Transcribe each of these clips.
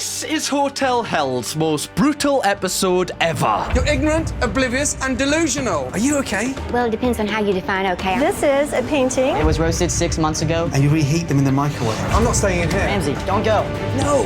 This is Hotel Hell's most brutal episode ever. You're ignorant, oblivious, and delusional. Are you okay? Well, it depends on how you define okay. This is a painting. It was roasted 6 months ago. And you reheat them in the microwave. I'm not staying in here. Ramsay, don't go. No.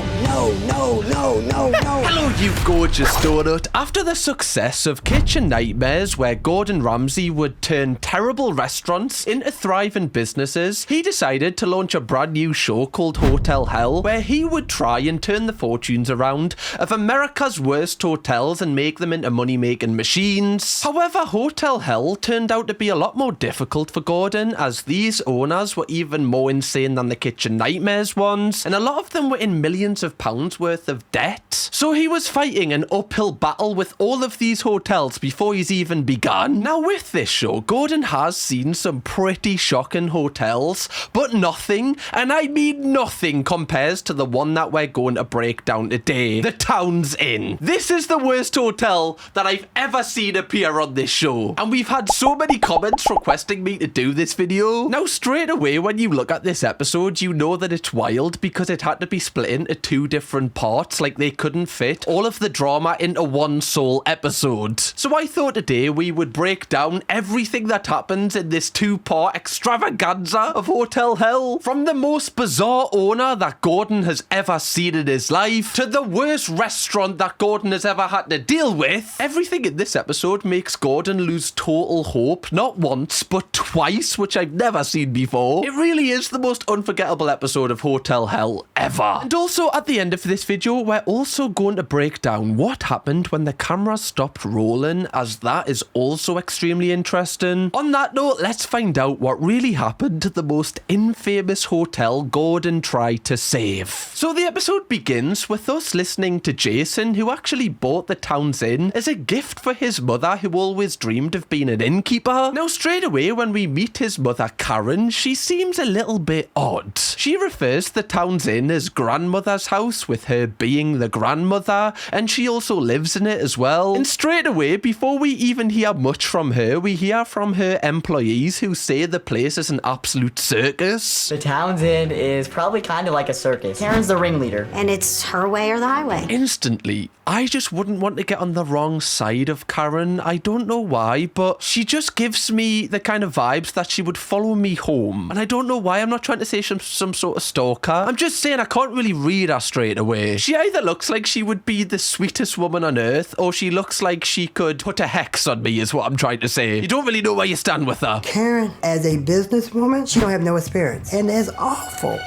Hello, you gorgeous donut. After the success of Kitchen Nightmares, where Gordon Ramsay would turn terrible restaurants into thriving businesses, he decided to launch a brand new show called Hotel Hell, where he would try and turn the fortunes around of America's worst hotels and make them into money-making machines. However, Hotel Hell turned out to be a lot more difficult for Gordon, as these owners were even more insane than the Kitchen Nightmares ones, and a lot of them were in millions of pounds worth of debt. So he was fighting an uphill battle with all of these hotels before he's even begun. Now with this show, Gordon has seen some pretty shocking hotels, but nothing, and I mean nothing, compares to the one that we're going to break down today, the Towns Inn. This is the worst hotel that I've ever seen appear on this show, and we've had so many comments requesting me to do this video. Now straight away when you look at this episode, you know that it's wild because it had to be split into two different parts, like they couldn't fit all of the drama into one sole episode. So I thought today we would break down everything that happens in this two-part extravaganza of Hotel Hell, from the most bizarre owner that Gordon has ever seen in his life to the worst restaurant that Gordon has ever had to deal with. Everything in this episode makes Gordon lose total hope, not once but twice, which I've never seen before. It really is the most unforgettable episode of Hotel Hell ever. And also at the end of this video, we're also going to break down what happened when the camera stopped rolling, as that is also extremely interesting. On that note, let's find out what really happened to the most infamous hotel Gordon tried to save. So the episode begins with us listening to Jason, who actually bought the Towns Inn as a gift for his mother, who always dreamed of being an innkeeper. Now straight away when we meet his mother Karen, she seems a little bit odd. She refers to the Towns Inn as grandmother's house, with her being the grandmother, and she also lives in it as well. And straight away, before we even hear much from her, we hear from her employees who say the place is an absolute circus. The Towns Inn is probably kind of like a circus. Karen's the ringleader. And it's her way or the highway. Instantly, I just wouldn't want to get on the wrong side of Karen. I don't know why, but she just gives me the kind of vibes that she would follow me home. And I don't know why. I'm not trying to say she's some sort of stalker. I'm just saying I can't really read her straight away. She either looks like she would be the sweetest woman on earth, or she looks like she could put a hex on me, is what I'm trying to say. You don't really know where you stand with her. Karen, as a businesswoman, she don't have no experience. And that's awful.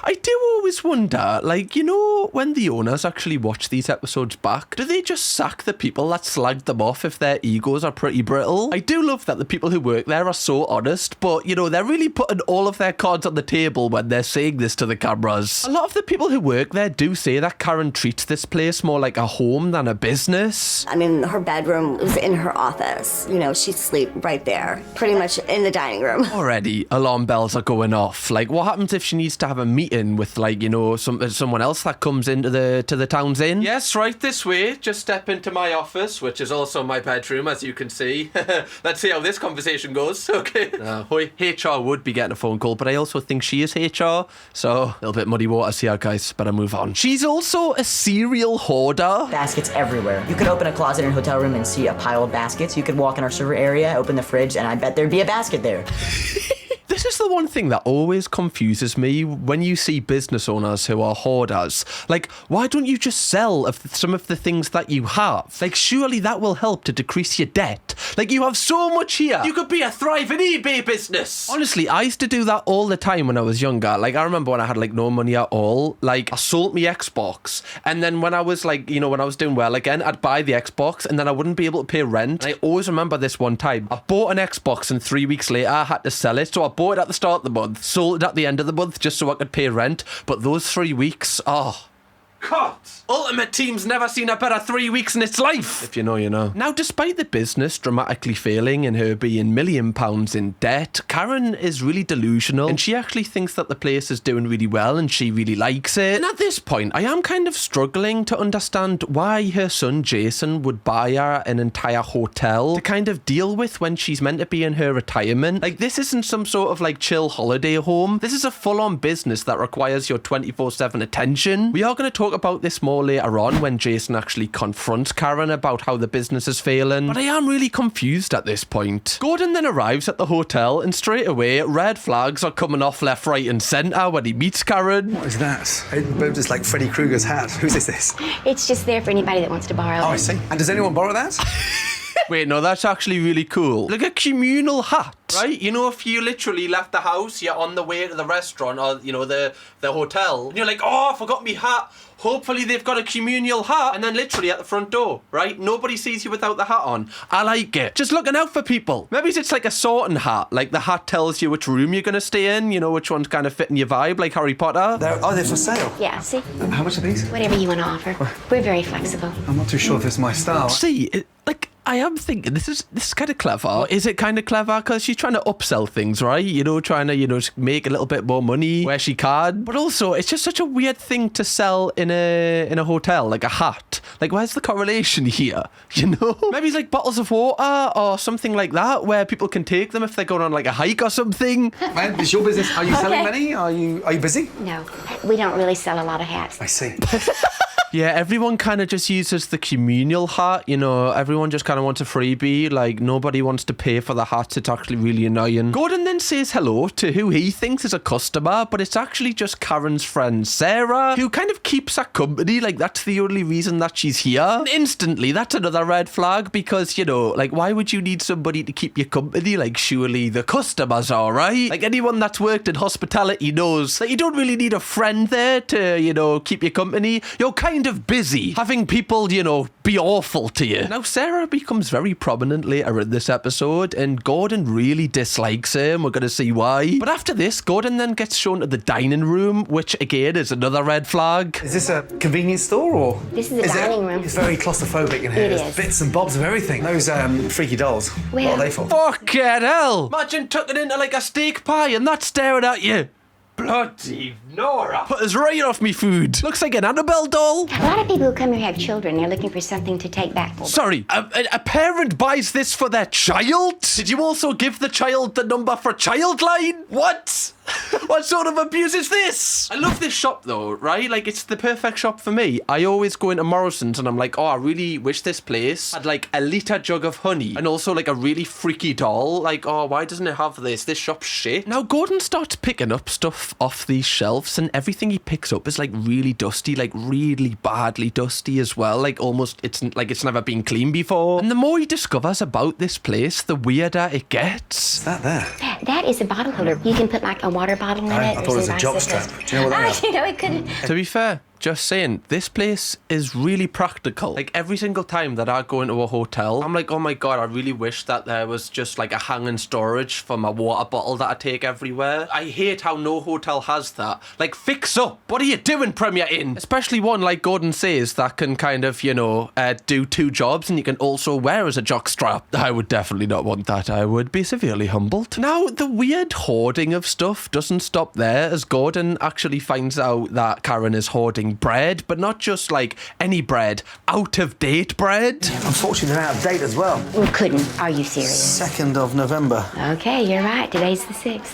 I do always wonder, like, you know, when the owners actually watch these episodes back, do they just sack the people that slagged them off if their egos are pretty brittle? I do love that the people who work there are so honest, but, you know, they're really putting all of their cards on the table when they're saying this to the cameras. A lot of the people who work there do say that Karen treats this place more like a home than a business. I mean, her bedroom was in her office. You know, she'd sleep right there, pretty much in the dining room. Already, alarm bells are going off. Like, what happens if she needs to have a meeting with, like, you know, someone else that comes into the Towns Inn? Yes, right this way. Just step into my office, which is also my bedroom, as you can see. Let's see how this conversation goes. Okay. HR would be getting a phone call, but I also think she is HR, so a little bit muddy waters here, guys. Better move on. She's also a serial hoarder. Baskets everywhere. You could open a closet in a hotel room and see a pile of baskets. You could walk in our server area, open the fridge, and I bet there'd be a basket there. This is the one thing that always confuses me when you see business owners who are hoarders. Like, why don't you just sell some of the things that you have? Like, surely that will help to decrease your debt. Like, you have so much here. You could be a thriving eBay business. Honestly, I used to do that all the time when I was younger. Like, I remember when I had, like, no money at all. Like, I sold my Xbox. And then when I was, like, you know, when I was doing well again, I'd buy the Xbox and then I wouldn't be able to pay rent. And I always remember this one time. I bought an Xbox and 3 weeks later I had to sell it. So I bought it at the start of the month, sold it at the end of the month just so I could pay rent. But those 3 weeks, cut. Ultimate Team's never seen a better 3 weeks in its life. If you know, you know. Now, despite the business dramatically failing and her being £1 million in debt, Karen is really delusional and she actually thinks that the place is doing really well and she really likes it. And at this point, I am kind of struggling to understand why her son Jason would buy her an entire hotel to kind of deal with when she's meant to be in her retirement. Like, this isn't some sort of like chill holiday home. This is a full-on business that requires your 24/7 attention. We are going to talk about this more later on when Jason actually confronts Karen about how the business is failing, but I am really confused at this point. Gordon then arrives at the hotel and straight away red flags are coming off left, right and centre when he meets Karen. What is that? It's like Freddy Krueger's hat. Whose is this? It's just there for anybody that wants to borrow Oh, it. I see. And does anyone borrow that? Wait, no, that's actually really cool. Like a communal hat, right? You know, if you literally left the house, you're on the way to the restaurant or, you know, the hotel, and you're like, oh, I forgot my hat. Hopefully they've got a communal hat, and then literally at the front door, right? Nobody sees you without the hat on. I like it. Just looking out for people. Maybe it's like a sorting hat. Like the hat tells you which room you're going to stay in, you know, which one's kind of fitting your vibe, like Harry Potter. They're for sale. Yeah, see? How much are these? Whatever you want to offer. We're very flexible. I'm not too sure if it's my style. See, I am thinking this is kind of clever. Is it kind of clever? Because she's trying to upsell things, right? You know, trying to, you know, make a little bit more money where she can. But also, it's just such a weird thing to sell in a hotel, like a hat. Like, where's the correlation here? You know? Maybe it's like bottles of water or something like that, where people can take them if they're going on like a hike or something. Man, it's your business. Are you selling Okay. many? Are you busy? No, we don't really sell a lot of hats. I see. Yeah, everyone kind of just uses the communal hat, you know, everyone just kind of wants a freebie, like nobody wants to pay for the hats, it's actually really annoying. Gordon then says hello to who he thinks is a customer, but it's actually just Karen's friend Sarah, who kind of keeps her company, like that's the only reason that she's here. And instantly, that's another red flag because, you know, like why would you need somebody to keep you company? Like surely the customer's alright. Like anyone that's worked in hospitality knows that you don't really need a friend there to, you know, keep you company. You're kind of busy having people, you know, be awful to you. Now, Sarah becomes very prominent later in this episode, and Gordon really dislikes her, and we're going to see why. But after this, Gordon then gets shown to the dining room, which again is another red flag. Is this a convenience store or? This is a dining room. It's very claustrophobic in here. It There's is. bits and bobs of everything. Those freaky dolls. Well- What are they for? Fucking hell! Imagine tucking into like a steak pie and that staring at you. Bloody Nora. Put us right off me food. Looks like an Annabelle doll. A lot of people who come here have children. They're looking for something to take back. Sorry, a parent buys this for their child? Did you also give the child the number for Childline? What? What sort of abuse is this? I love this shop though, right? Like it's the perfect shop for me. I always go into Morrison's and I'm like, oh, I really wish this place had like a litre jug of honey and also like a really freaky doll. Like, oh, why doesn't it have this? This shop's shit. Now Gordon starts picking up stuff off these shelves and everything he picks up is like really dusty, like really badly dusty as well. Like almost it's like it's never been cleaned before. And the more he discovers about this place, the weirder it gets. What's that there? That is a bottle holder. You can put like a water bottle in it. I or thought it was some a jock bicycles. strap. Do you know what that is? You know, it couldn't. To be fair, just saying, this place is really practical. Like every single time that I go into a hotel, I'm like, oh my God, I really wish that there was just like a hanging storage for my water bottle that I take everywhere. I hate how no hotel has that. Like, fix up. What are you doing, Premier Inn? Especially one like Gordon says that can kind of, you know, do two jobs and you can also wear as a jockstrap. I would definitely not want that. I would be severely humbled. Now, the weird hoarding of stuff doesn't stop there as Gordon actually finds out that Karen is hoarding bread, but not just like any bread, out of date bread. Unfortunately, they're out of date as well. We couldn't. Are you serious? 2nd of November. Okay, you're right. Today's the 6th.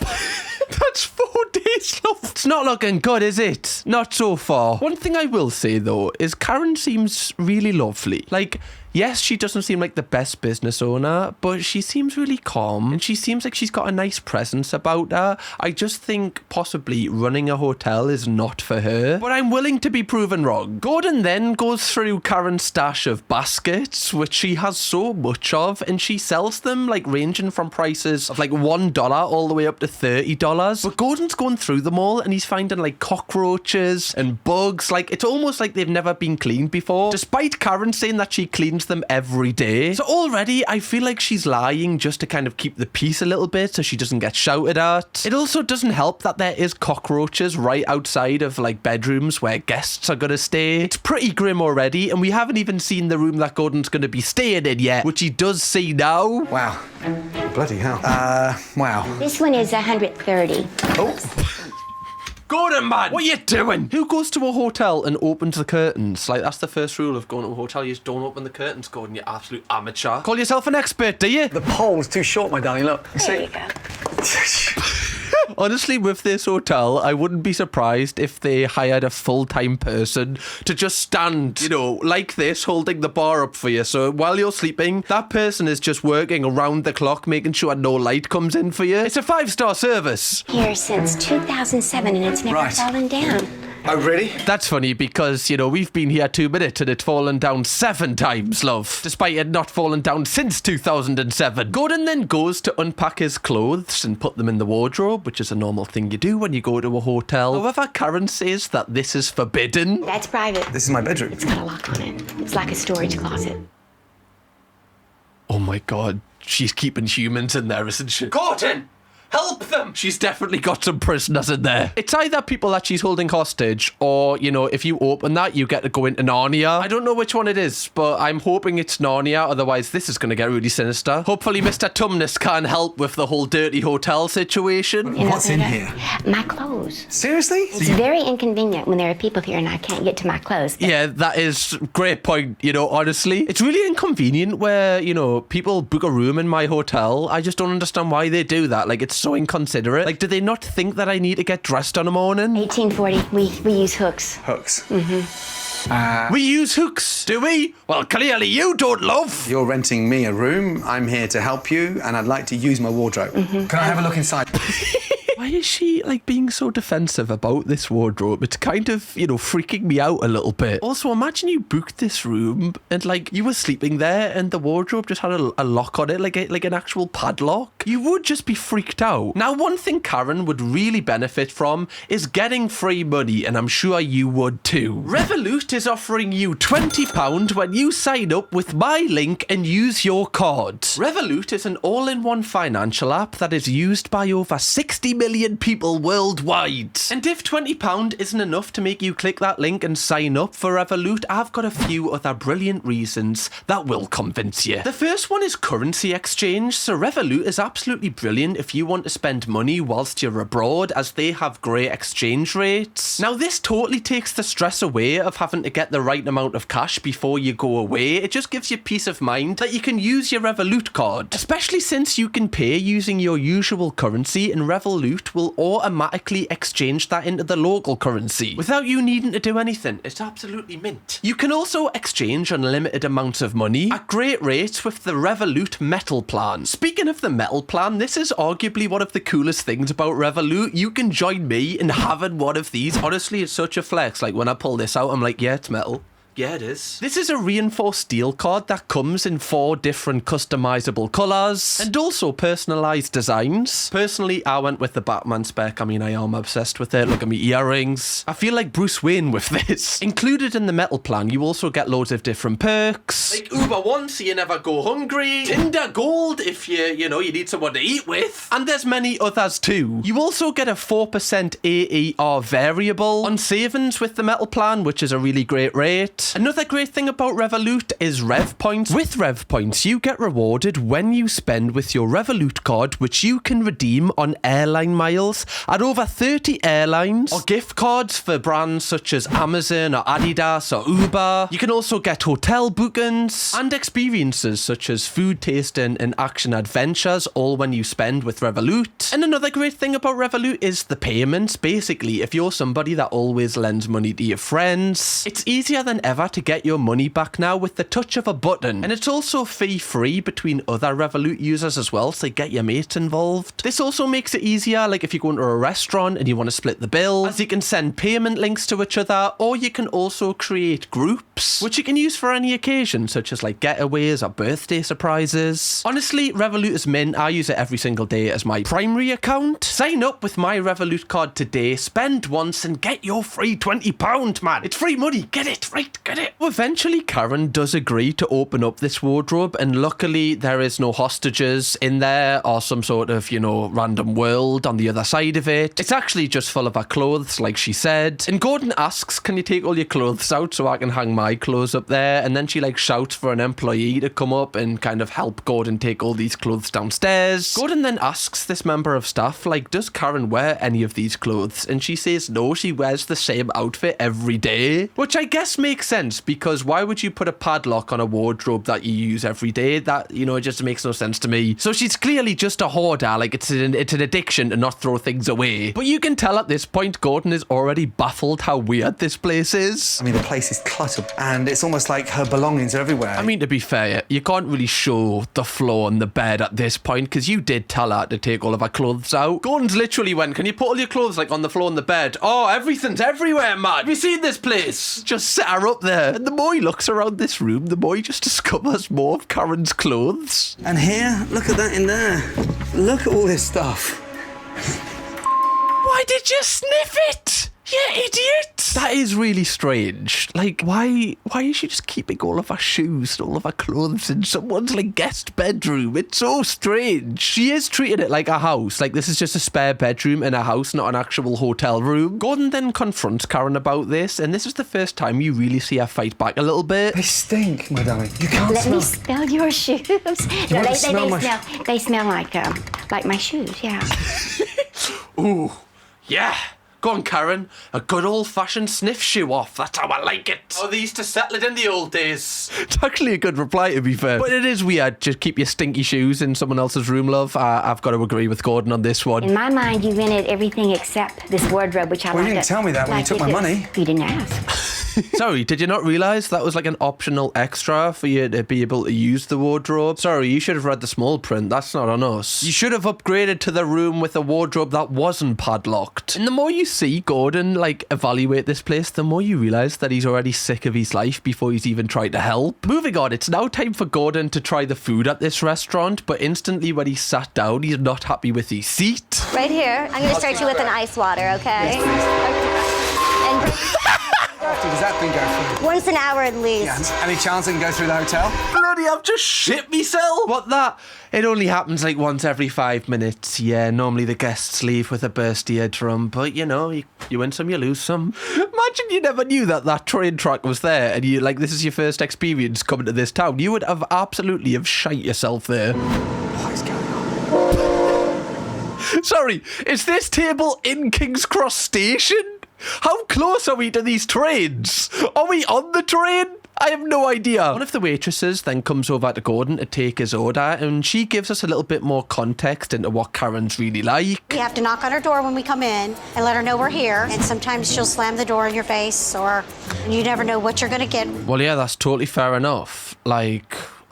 That's 4 days left. It's not looking good, is it? Not so far. One thing I will say though is Karen seems really lovely. Like, yes, she doesn't seem like the best business owner, but she seems really calm and she seems like she's got a nice presence about her. I just think possibly running a hotel is not for her, but I'm willing to be proven wrong. Gordon then goes through Karen's stash of baskets, which she has so much of, and she sells them like ranging from prices of like $1 all the way up to $30. But Gordon's going through them all and he's finding like cockroaches and bugs. Like it's almost like they've never been cleaned before. Despite Karen saying that she cleans finds them every day. So already I feel like she's lying just to kind of keep the peace a little bit so she doesn't get shouted at. It also doesn't help that there is cockroaches right outside of like bedrooms where guests are gonna stay. It's pretty grim already, and we haven't even seen the room that Gordon's gonna be staying in yet, which he does see now. Wow. Bloody hell. Wow. This one is 130. Oh. Gordon, man, what are you doing? Who goes to a hotel and opens the curtains? Like, that's the first rule of going to a hotel. You just don't open the curtains, Gordon, you absolute amateur. Call yourself an expert, do you? The pole's too short, my darling. Look. There you go. Honestly, with this hotel, I wouldn't be surprised if they hired a full-time person to just stand, you know, like this, holding the bar up for you. So while you're sleeping, that person is just working around the clock, making sure no light comes in for you. It's a 5-star service. Here since 2007, and it's never Right. fallen down. Oh, really? That's funny because, you know, we've been here 2 minutes and it's fallen down 7 times, love. Despite it not falling down since 2007. Gordon then goes to unpack his clothes and put them in the wardrobe, which is a normal thing you do when you go to a hotel. However, Karen says that this is forbidden. That's private. This is my bedroom. It's got a lock on it. It's like a storage closet. Oh my god, she's keeping humans in there, isn't she? Gordon! Help them! She's definitely got some prisoners in there. It's either people that she's holding hostage, or, you know, if you open that, you get to go into Narnia. I don't know which one it is, but I'm hoping it's Narnia, otherwise this is going to get really sinister. Hopefully Mr. Tumnus can help with the whole dirty hotel situation. You know, What's in here? My clothes. Seriously? It's very inconvenient when there are people here and I can't get to my clothes. Yeah, that is a great point, you know, honestly. It's really inconvenient where, you know, people book a room in my hotel. I just don't understand why they do that. Like, it's so inconsiderate. Like, do they not think that I need to get dressed in the morning? 1840, we use hooks. Hooks. We use hooks, do we? Well, clearly you don't, love. You're renting me a room. I'm here to help you, and I'd like to use my wardrobe. Can I have a look inside? Why is she, like, being so defensive about this wardrobe? It's kind of, you know, freaking me out a little bit. Also, imagine you booked this room and, like, you were sleeping there and the wardrobe just had a lock on it, like an actual padlock. You would just be freaked out. Now, one thing Karen would really benefit from is getting free money, and I'm sure you would too. Revolut is offering you £20 when you sign up with my link and use your card. Revolut is an all-in-one financial app that is used by over 60 million people worldwide. And if £20 isn't enough to make you click that link and sign up for Revolut, I've got a few other brilliant reasons that will convince you. The first one is currency exchange. So Revolut is absolutely brilliant if you want to spend money whilst you're abroad, as they have great exchange rates. Now, this totally takes the stress away of having to get the right amount of cash before you go away. It just gives you peace of mind that you can use your Revolut card, especially since you can pay using your usual currency, and Revolut will automatically exchange that into the local currency without you needing to do anything. It's absolutely mint. You can also exchange unlimited amounts of money at great rates with the Revolut Metal Plan. Speaking of the Metal Plan, this is arguably one of the coolest things about Revolut. You can join me in having one of these. Honestly, it's such a flex. Like, when I pull this out, I'm like, yeah, it's metal. Yeah, it is. This is a reinforced steel card that comes in 4 different customizable colours and also personalised designs. Personally, I went with the Batman spec. I mean, I am obsessed with it. Look at me earrings. I feel like Bruce Wayne with this. Included in the metal plan, you also get loads of different perks. Like Uber One, so you never go hungry. Tinder Gold, if you need someone to eat with. And there's many others too. You also get a 4% AER variable on savings with the metal plan, which is a really great rate. Another great thing about Revolut is Rev Points. With Rev Points, you get rewarded when you spend with your Revolut card, which you can redeem on airline miles at over 30 airlines, or gift cards for brands such as Amazon or Adidas or Uber. You can also get hotel bookings and experiences such as food tasting and action adventures, all when you spend with Revolut. And another great thing about Revolut is the payments. Basically, if you're somebody that always lends money to your friends, it's easier than ever to get your money back now with the touch of a button. And it's also fee-free between other Revolut users as well, so get your mates involved. This also makes it easier, like if you go into a restaurant and you want to split the bill, as you can send payment links to each other, or you can also create groups, which you can use for any occasion, such as like getaways or birthday surprises. Honestly, Revolut is mint. I use it every single day as my primary account. Sign up with my Revolut card today, spend once and get your free £20, man. It's free money. Get it, right? Get it? Eventually, Karen does agree to open up this wardrobe, and luckily there is no hostages in there or some sort of, random world on the other side of it. It's actually just full of her clothes, like she said. And Gordon asks, can you take all your clothes out so I can hang my clothes up there? And then she shouts for an employee to come up and kind of help Gordon take all these clothes downstairs. Gordon then asks this member of staff, does Karen wear any of these clothes? And she says no, she wears the same outfit every day. Which I guess makes sense, because why would you put a padlock on a wardrobe that you use every day? That, it just makes no sense to me. So she's clearly just a hoarder, it's an addiction to not throw things away. But you can tell at this point, Gordon is already baffled how weird this place is. I mean, the place is cluttered, and it's almost like her belongings are everywhere. I mean, to be fair, you can't really show the floor and the bed at this point, because you did tell her to take all of her clothes out. Gordon's literally went, can you put all your clothes on the floor and the bed? Oh, everything's everywhere, man. Have you seen this place? Just set her up there. And the more he looks around this room, the more he just discovers more of Karen's clothes. And here, look at that in there. Look at all this stuff. Why did you sniff it? You idiot! That is really strange. Why is she just keeping all of her shoes and all of her clothes in someone's, guest bedroom? It's so strange. She is treating it like a house. This is just a spare bedroom in a house, not an actual hotel room. Gordon then confronts Karen about this, and this is the first time you really see her fight back a little bit. They stink, my darling. You can't Let smell. me smell your shoes. No, they smell like my shoes, yeah. Ooh, yeah. Go on, Karen. A good old-fashioned sniff shoe off. That's how I like it. Oh, they used to settle it in the old days. It's actually a good reply, to be fair. But it is weird. Just keep your stinky shoes in someone else's room, love. I've got to agree with Gordon on this one. In my mind, you rented everything except this wardrobe, which I Well, you didn't tell me that when you took my money. You didn't ask. Sorry, did you not realise that was an optional extra for you to be able to use the wardrobe? Sorry, you should have read the small print. That's not on us. You should have upgraded to the room with a wardrobe that wasn't padlocked. And the more you see Gordon, evaluate this place, the more you realise that he's already sick of his life before he's even tried to help. Moving on, it's now time for Gordon to try the food at this restaurant, but instantly when he sat down, he's not happy with his seat. Right here. I'm going to start you with an ice water, okay? Does that thing go through? Once an hour at least. Yeah. Any chance I can go through the hotel? Bloody, I've just shit myself. What that? It only happens once every 5 minutes. Yeah, normally the guests leave with a burst eardrum, but you win some, you lose some. Imagine you never knew that train track was there, and you this is your first experience coming to this town. You would have absolutely shite yourself there. What is going on? Sorry, is this table in King's Cross Station? How close are we to these trains? Are we on the train? I have no idea. One of the waitresses then comes over to Gordon to take his order, and she gives us a little bit more context into what Karen's really like. We have to knock on her door when we come in and let her know we're here. And sometimes she'll slam the door in your face, or you never know what you're going to get. Well, yeah, that's totally fair enough.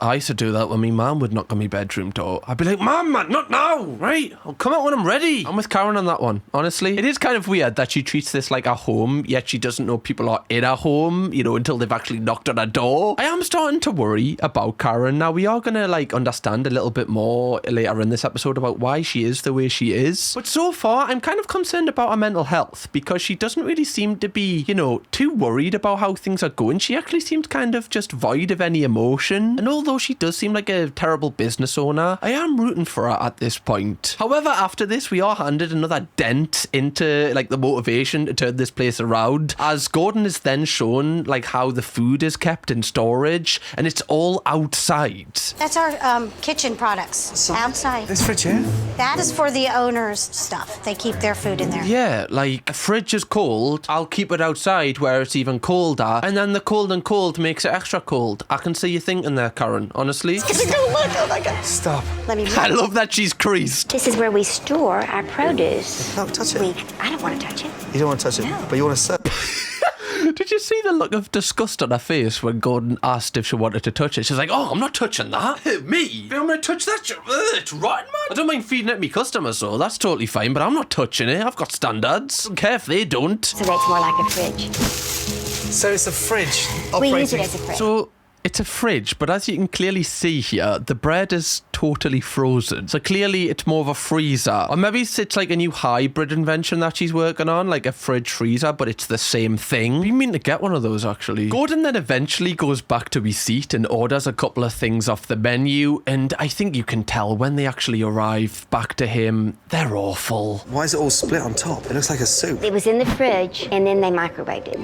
I used to do that when my mum would knock on my bedroom door. I'd be like, Mum, man, not now, right? I'll come out when I'm ready. I'm with Karen on that one, honestly. It is kind of weird that she treats this like a home, yet she doesn't know people are in her home, until they've actually knocked on her door. I am starting to worry about Karen. Now, we are going to, understand a little bit more later in this episode about why she is the way she is. But so far, I'm kind of concerned about her mental health, because she doesn't really seem to be, too worried about how things are going. She actually seems kind of just void of any emotion. And although she does seem like a terrible business owner, I am rooting for her at this point. However, after this, we are handed another dent into the motivation to turn this place around, as Gordon is then shown how the food is kept in storage, and it's all outside. That's our kitchen products outside. This fridge here? That is for the owner's stuff. They keep their food in there. Yeah, a fridge is cold, I'll keep it outside where it's even colder, and then the cold and cold makes it extra cold. I can see you thinking there, Karen, honestly. Don't look, oh my God. Stop. Let me I love that she's creased. This is where we store our produce. No, touch it. I don't want to touch it. You don't want to touch it, No. but you want to serve. Did you see the look of disgust on her face when Gordon asked if she wanted to touch it? She's like, oh, I'm not touching that. Me? I'm going to touch that? It's rotten, man. I don't mind feeding it to me customers, though. That's totally fine, but I'm not touching it. I've got standards. Don't care if they don't. So that's more like a fridge. So it's a fridge We operating. use it as a fridge. So It's a fridge, but as you can clearly see here, the bread is totally frozen. So clearly it's more of a freezer. Or maybe it's like a new hybrid invention that she's working on, like a fridge freezer, but it's the same thing. We mean to get one of those, actually. Gordon then eventually goes back to his seat and orders a couple of things off the menu, and I think you can tell when they actually arrive back to him, they're awful. Why is it all split on top? It looks like a soup. It was in the fridge, and then they microwaved it.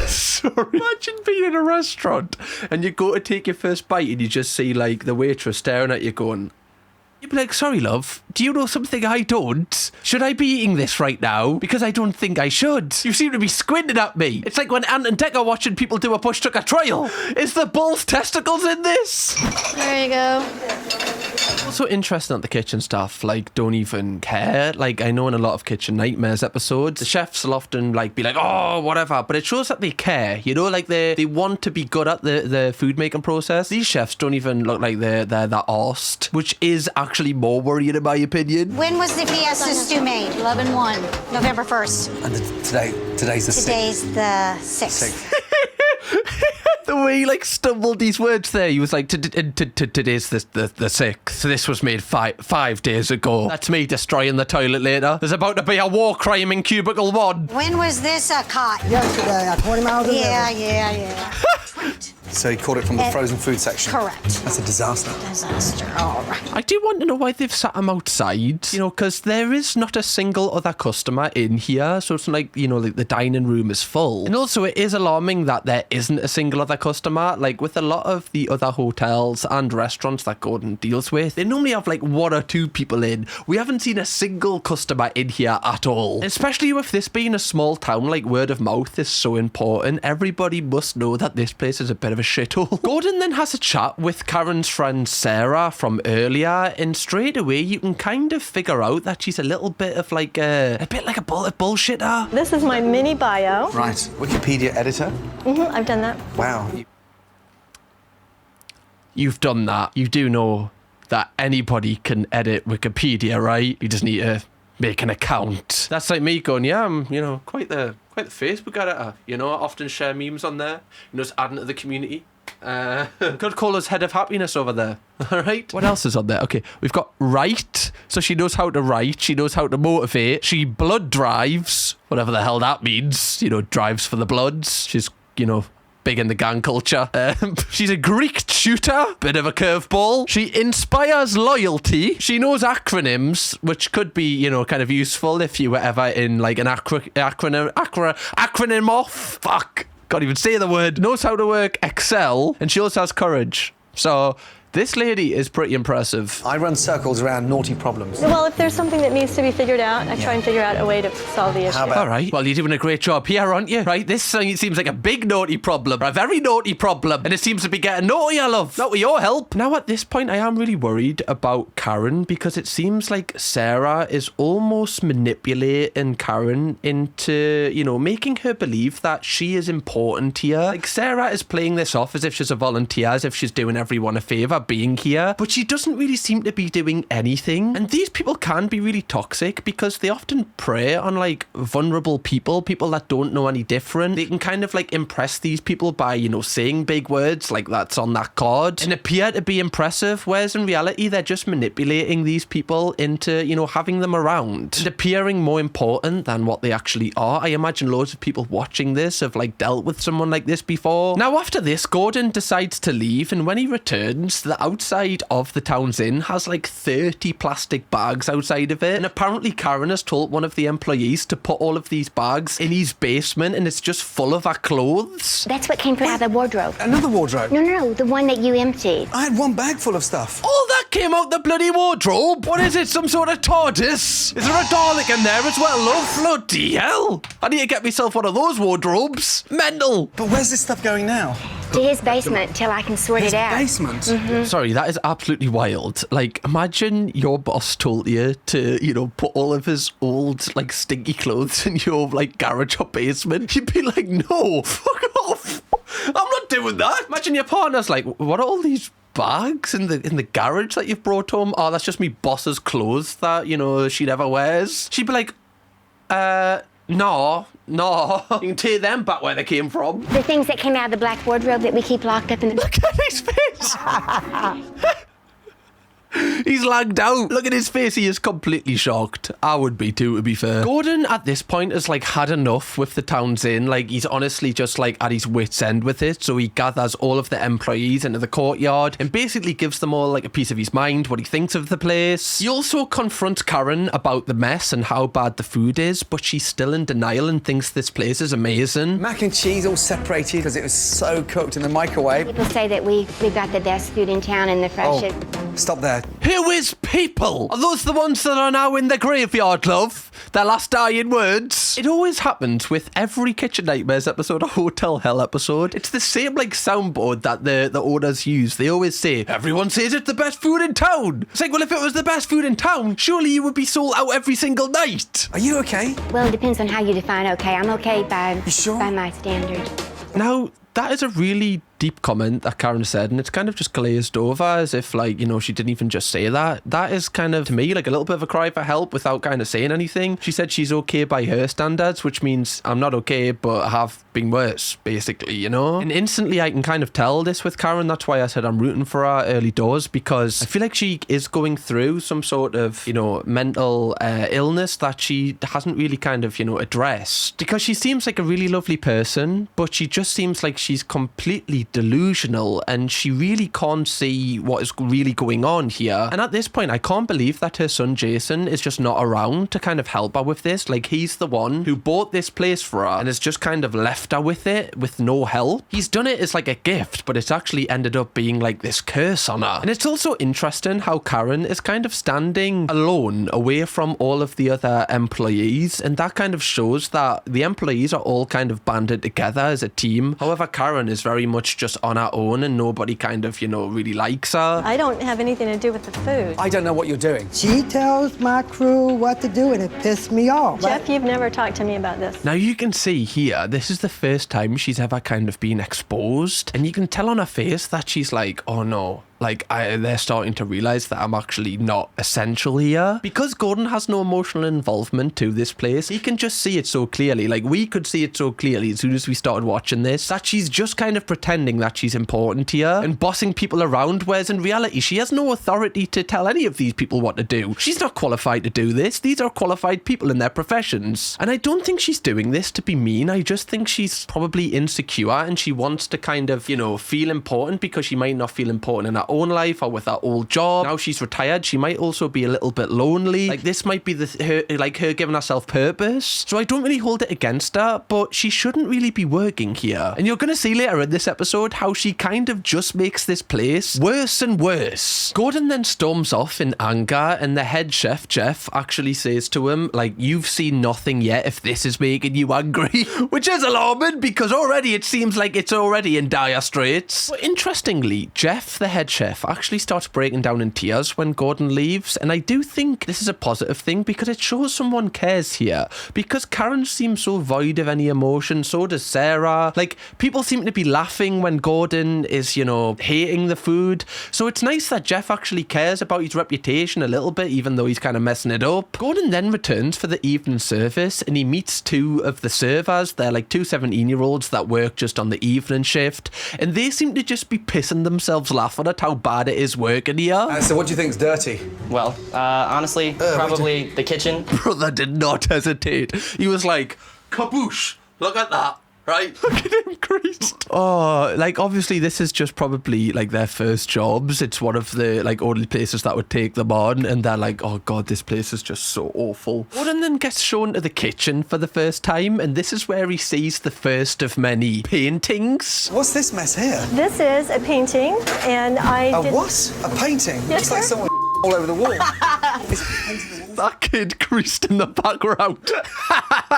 Sorry. Imagine being in a restaurant and you go to take your first bite and you just see like the waitress staring at you going, you'd be like, sorry love, do you know something I don't? Should I be eating this right now? Because I don't think I should. You seem to be squinting at me. It's like when Ant and Dec are watching people do a push tucker trial. Is the bull's testicles in this? There you go. Also interesting that the kitchen staff like don't even care. Like I know in a lot of Kitchen Nightmares episodes, the chefs will often like be like, oh whatever, but it shows that they care, you know, like they want to be good at the food making process. These chefs don't even look like they're that arsed, which is actually more worrying in my opinion. When was the fiesta stew made? 11/1. November 1st. And today's the 6th. Today's the 6th. The way he like stumbled these words there, he was like, today's the 6th. This was made five days ago. That's me destroying the toilet later. There's about to be a war crime in cubicle 1. When was this caught? Yesterday, at 20 miles an hour. Yeah. So he caught it from the frozen food section. Correct. That's a disaster. Disaster. All right. I do want to know why they've sat him outside, you know, because there is not a single other customer in here. So it's like, you know, like the dining room is full. And also it is alarming that there isn't a single other customer. Like with a lot of the other hotels and restaurants that Gordon deals with, they normally have like 1 or 2 people in. We haven't seen a single customer in here at all. Especially with this being a small town, like word of mouth is so important. Everybody must know that this place is a bit of a shithole. Gordon then has a chat with Karen's friend Sarah from earlier, and straight away you can kind of figure out that she's a little bit of like a bullshitter. This is my mini bio. Right. Wikipedia editor. I've done that. Wow. You've done that. You do know that anybody can edit Wikipedia, right? You just need to make an account. That's like me going, yeah, I'm, you know, quite the Facebook editor. You know, I often share memes on there. You know, just adding to the community. Could call us head of happiness over there. All right. What else is on there? Okay, we've got write. So she knows how to write. She knows how to motivate. She blood drives. Whatever the hell that means. You know, drives for the bloods. She's, you know, big in the gang culture. She's a Greek tutor, bit of a curveball. She inspires loyalty. She knows acronyms, which could be, you know, kind of useful if you were ever in like an acronym off. Fuck. Can't even say the word. Knows how to work Excel, and she also has courage. So this lady is pretty impressive. I run circles around naughty problems. Well, if there's something that needs to be figured out, I try and figure out a way to solve the issue. All right. Well, you're doing a great job here, aren't you? Right. This seems like a big naughty problem, a very naughty problem, and it seems to be getting naughtier, love. Not with your help. Now, at this point, I am really worried about Karen because it seems like Sarah is almost manipulating Karen into, you know, making her believe that she is important here. Like Sarah is playing this off as if she's a volunteer, as if she's doing everyone a favour being here, but she doesn't really seem to be doing anything. And these people can be really toxic because they often prey on like vulnerable people that don't know any different. They can kind of like impress these people by, you know, saying big words like that's on that card and appear to be impressive, whereas in reality they're just manipulating these people into, you know, having them around and appearing more important than what they actually are. I imagine loads of people watching this have like dealt with someone like this before. Now after this, Gordon decides to leave, and when he returns, the outside of the town's inn has like 30 plastic bags outside of it, and apparently Karen has told one of the employees to put all of these bags in his basement, and it's just full of her clothes. That's what came from out of the wardrobe. Another wardrobe? No, the one that you emptied. I had one bag full of stuff. All that came out the bloody wardrobe? What is it, some sort of TARDIS? Is there a Dalek in there as well, love? Bloody hell. I need to get myself one of those wardrobes. Mental. But where's this stuff going now? To his basement till I can sort it out. Basement? Sorry, that is absolutely wild. Like, imagine your boss told you to, you know, put all of his old, like, stinky clothes in your, like, garage or basement. You'd be like, no, fuck off. I'm not doing that. Imagine your partner's like, what are all these bags in the garage that you've brought home? Oh, that's just me boss's clothes that, you know, she never wears. She'd be like, No. You can take them back where they came from. The things that came out of the black wardrobe that we keep locked up in the... Look at his face. He's lagged out. Look at his face. He is completely shocked. I would be too, to be fair. Gordon, at this point, has, like, had enough with the town's inn. Like, he's honestly just, like, at his wit's end with it. So he gathers all of the employees into the courtyard and basically gives them all, like, a piece of his mind, what he thinks of the place. He also confronts Karen about the mess and how bad the food is, but she's still in denial and thinks this place is amazing. Mac and cheese all separated because it was so cooked in the microwave. People say that we've got the best food in town and the freshest... Stop there. Who is people? Are those the ones that are now in the graveyard, love? Their last dying words? It always happens with every Kitchen Nightmares episode or Hotel Hell episode. It's the same, like, soundboard that the owners use. They always say, everyone says it's the best food in town. It's like, well, if it was the best food in town, surely you would be sold out every single night. Are you okay? Well, it depends on how you define okay. I'm okay by, You sure? by my standards. Now, that is a really deep comment that Karen said, and it's kind of just glazed over as if, like, you know, she didn't even just say that. That is kind of, to me, like a little bit of a cry for help without kind of saying anything. She said she's okay by her standards, which means I'm not okay, but I have been worse, basically, you know? And instantly I can kind of tell this with Karen. That's why I said I'm rooting for her early doors, because I feel like she is going through some sort of, you know, mental illness that she hasn't really kind of, you know, addressed. Because she seems like a really lovely person, but she just seems like she's completely delusional and she really can't see what is really going on here. And at this point, I can't believe that her son Jason is just not around to kind of help her with this. Like, he's the one who bought this place for her and has just kind of left her with it with no help. He's done it as like a gift, but it's actually ended up being like this curse on her. And it's also interesting how Karen is kind of standing alone away from all of the other employees, and that kind of shows that the employees are all kind of banded together as a team. However, Karen is very much just on her own and nobody kind of, you know, really likes her. I don't have anything to do with the food. I don't know what you're doing. She tells my crew what to do, and it pissed me off. Jeff, you've never talked to me about this. Now you can see here, this is the first time she's ever kind of been exposed, and you can tell on her face that she's like, oh no. Like, they're starting to realise that I'm actually not essential here. Because Gordon has no emotional involvement to this place, he can just see it so clearly. Like, we could see it so clearly as soon as we started watching this, that she's just kind of pretending that she's important here and bossing people around, whereas in reality, she has no authority to tell any of these people what to do. She's not qualified to do this. These are qualified people in their professions. And I don't think she's doing this to be mean. I just think she's probably insecure and she wants to kind of, you know, feel important because she might not feel important in her own life or with her old job. Now she's retired, she might also be a little bit lonely. Like, this might be her giving herself purpose. So I don't really hold it against her, but she shouldn't really be working here. And you're going to see later in this episode how she kind of just makes this place worse and worse. Gordon then storms off in anger, and the head chef, Jeff, actually says to him, like, you've seen nothing yet if this is making you angry. Which is alarming because already it seems like it's already in dire straits. But interestingly, Jeff, the head chef, actually starts breaking down in tears when Gordon leaves, and I do think this is a positive thing because it shows someone cares here. Because Karen seems so void of any emotion, so does Sarah. Like, people seem to be laughing when Gordon is, you know, hating the food. So it's nice that Jeff actually cares about his reputation a little bit, even though he's kind of messing it up. Gordon then returns for the evening service and he meets two of the servers. They're like two 17-year-olds that work just on the evening shift, and they seem to just be pissing themselves laughing at how bad it is working here. So what do you think's dirty? Well, honestly, probably the kitchen. Brother did not hesitate. He was like, kaboosh, look at that. Right? Look at him creased. Oh, like, obviously this is just probably like their first jobs. It's one of the like only places that would take them on, and they're like, oh god, this place is just so awful. Gordon then gets shown to the kitchen for the first time, and this is where he sees the first of many paintings. What's this mess here? This is a painting, and A what? A painting? Yes, Looks like sir. someone all over the wall. Is it painted the wall? That kid creased in the background.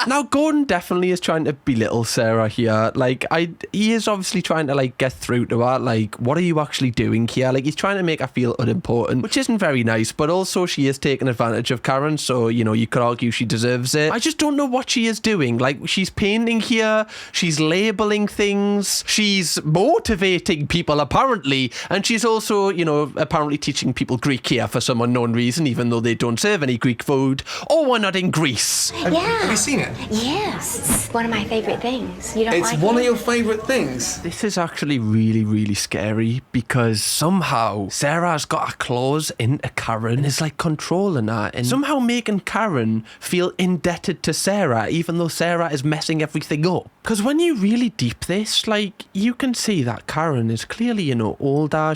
Now, Gordon definitely is trying to belittle Sarah here. Like, he is obviously trying to, like, get through to her. Like, what are you actually doing here? Like, he's trying to make her feel unimportant, which isn't very nice, but also she is taking advantage of Karen, so, you know, you could argue she deserves it. I just don't know what she is doing. Like, she's painting here, she's labeling things, she's motivating people, apparently, and she's also, you know, apparently teaching people Greek here for for some unknown reason, even though they don't serve any Greek food. Or we're not in Greece. Have you seen it? Yes. It's one of my favorite things. You don't It's like one it? of your favourite things. This is actually really, really scary because somehow Sarah's got a claws into Karen and is like controlling her and somehow making Karen feel indebted to Sarah, even though Sarah is messing everything up. Because when you really deep this, like, you can see that Karen is clearly, you know, older,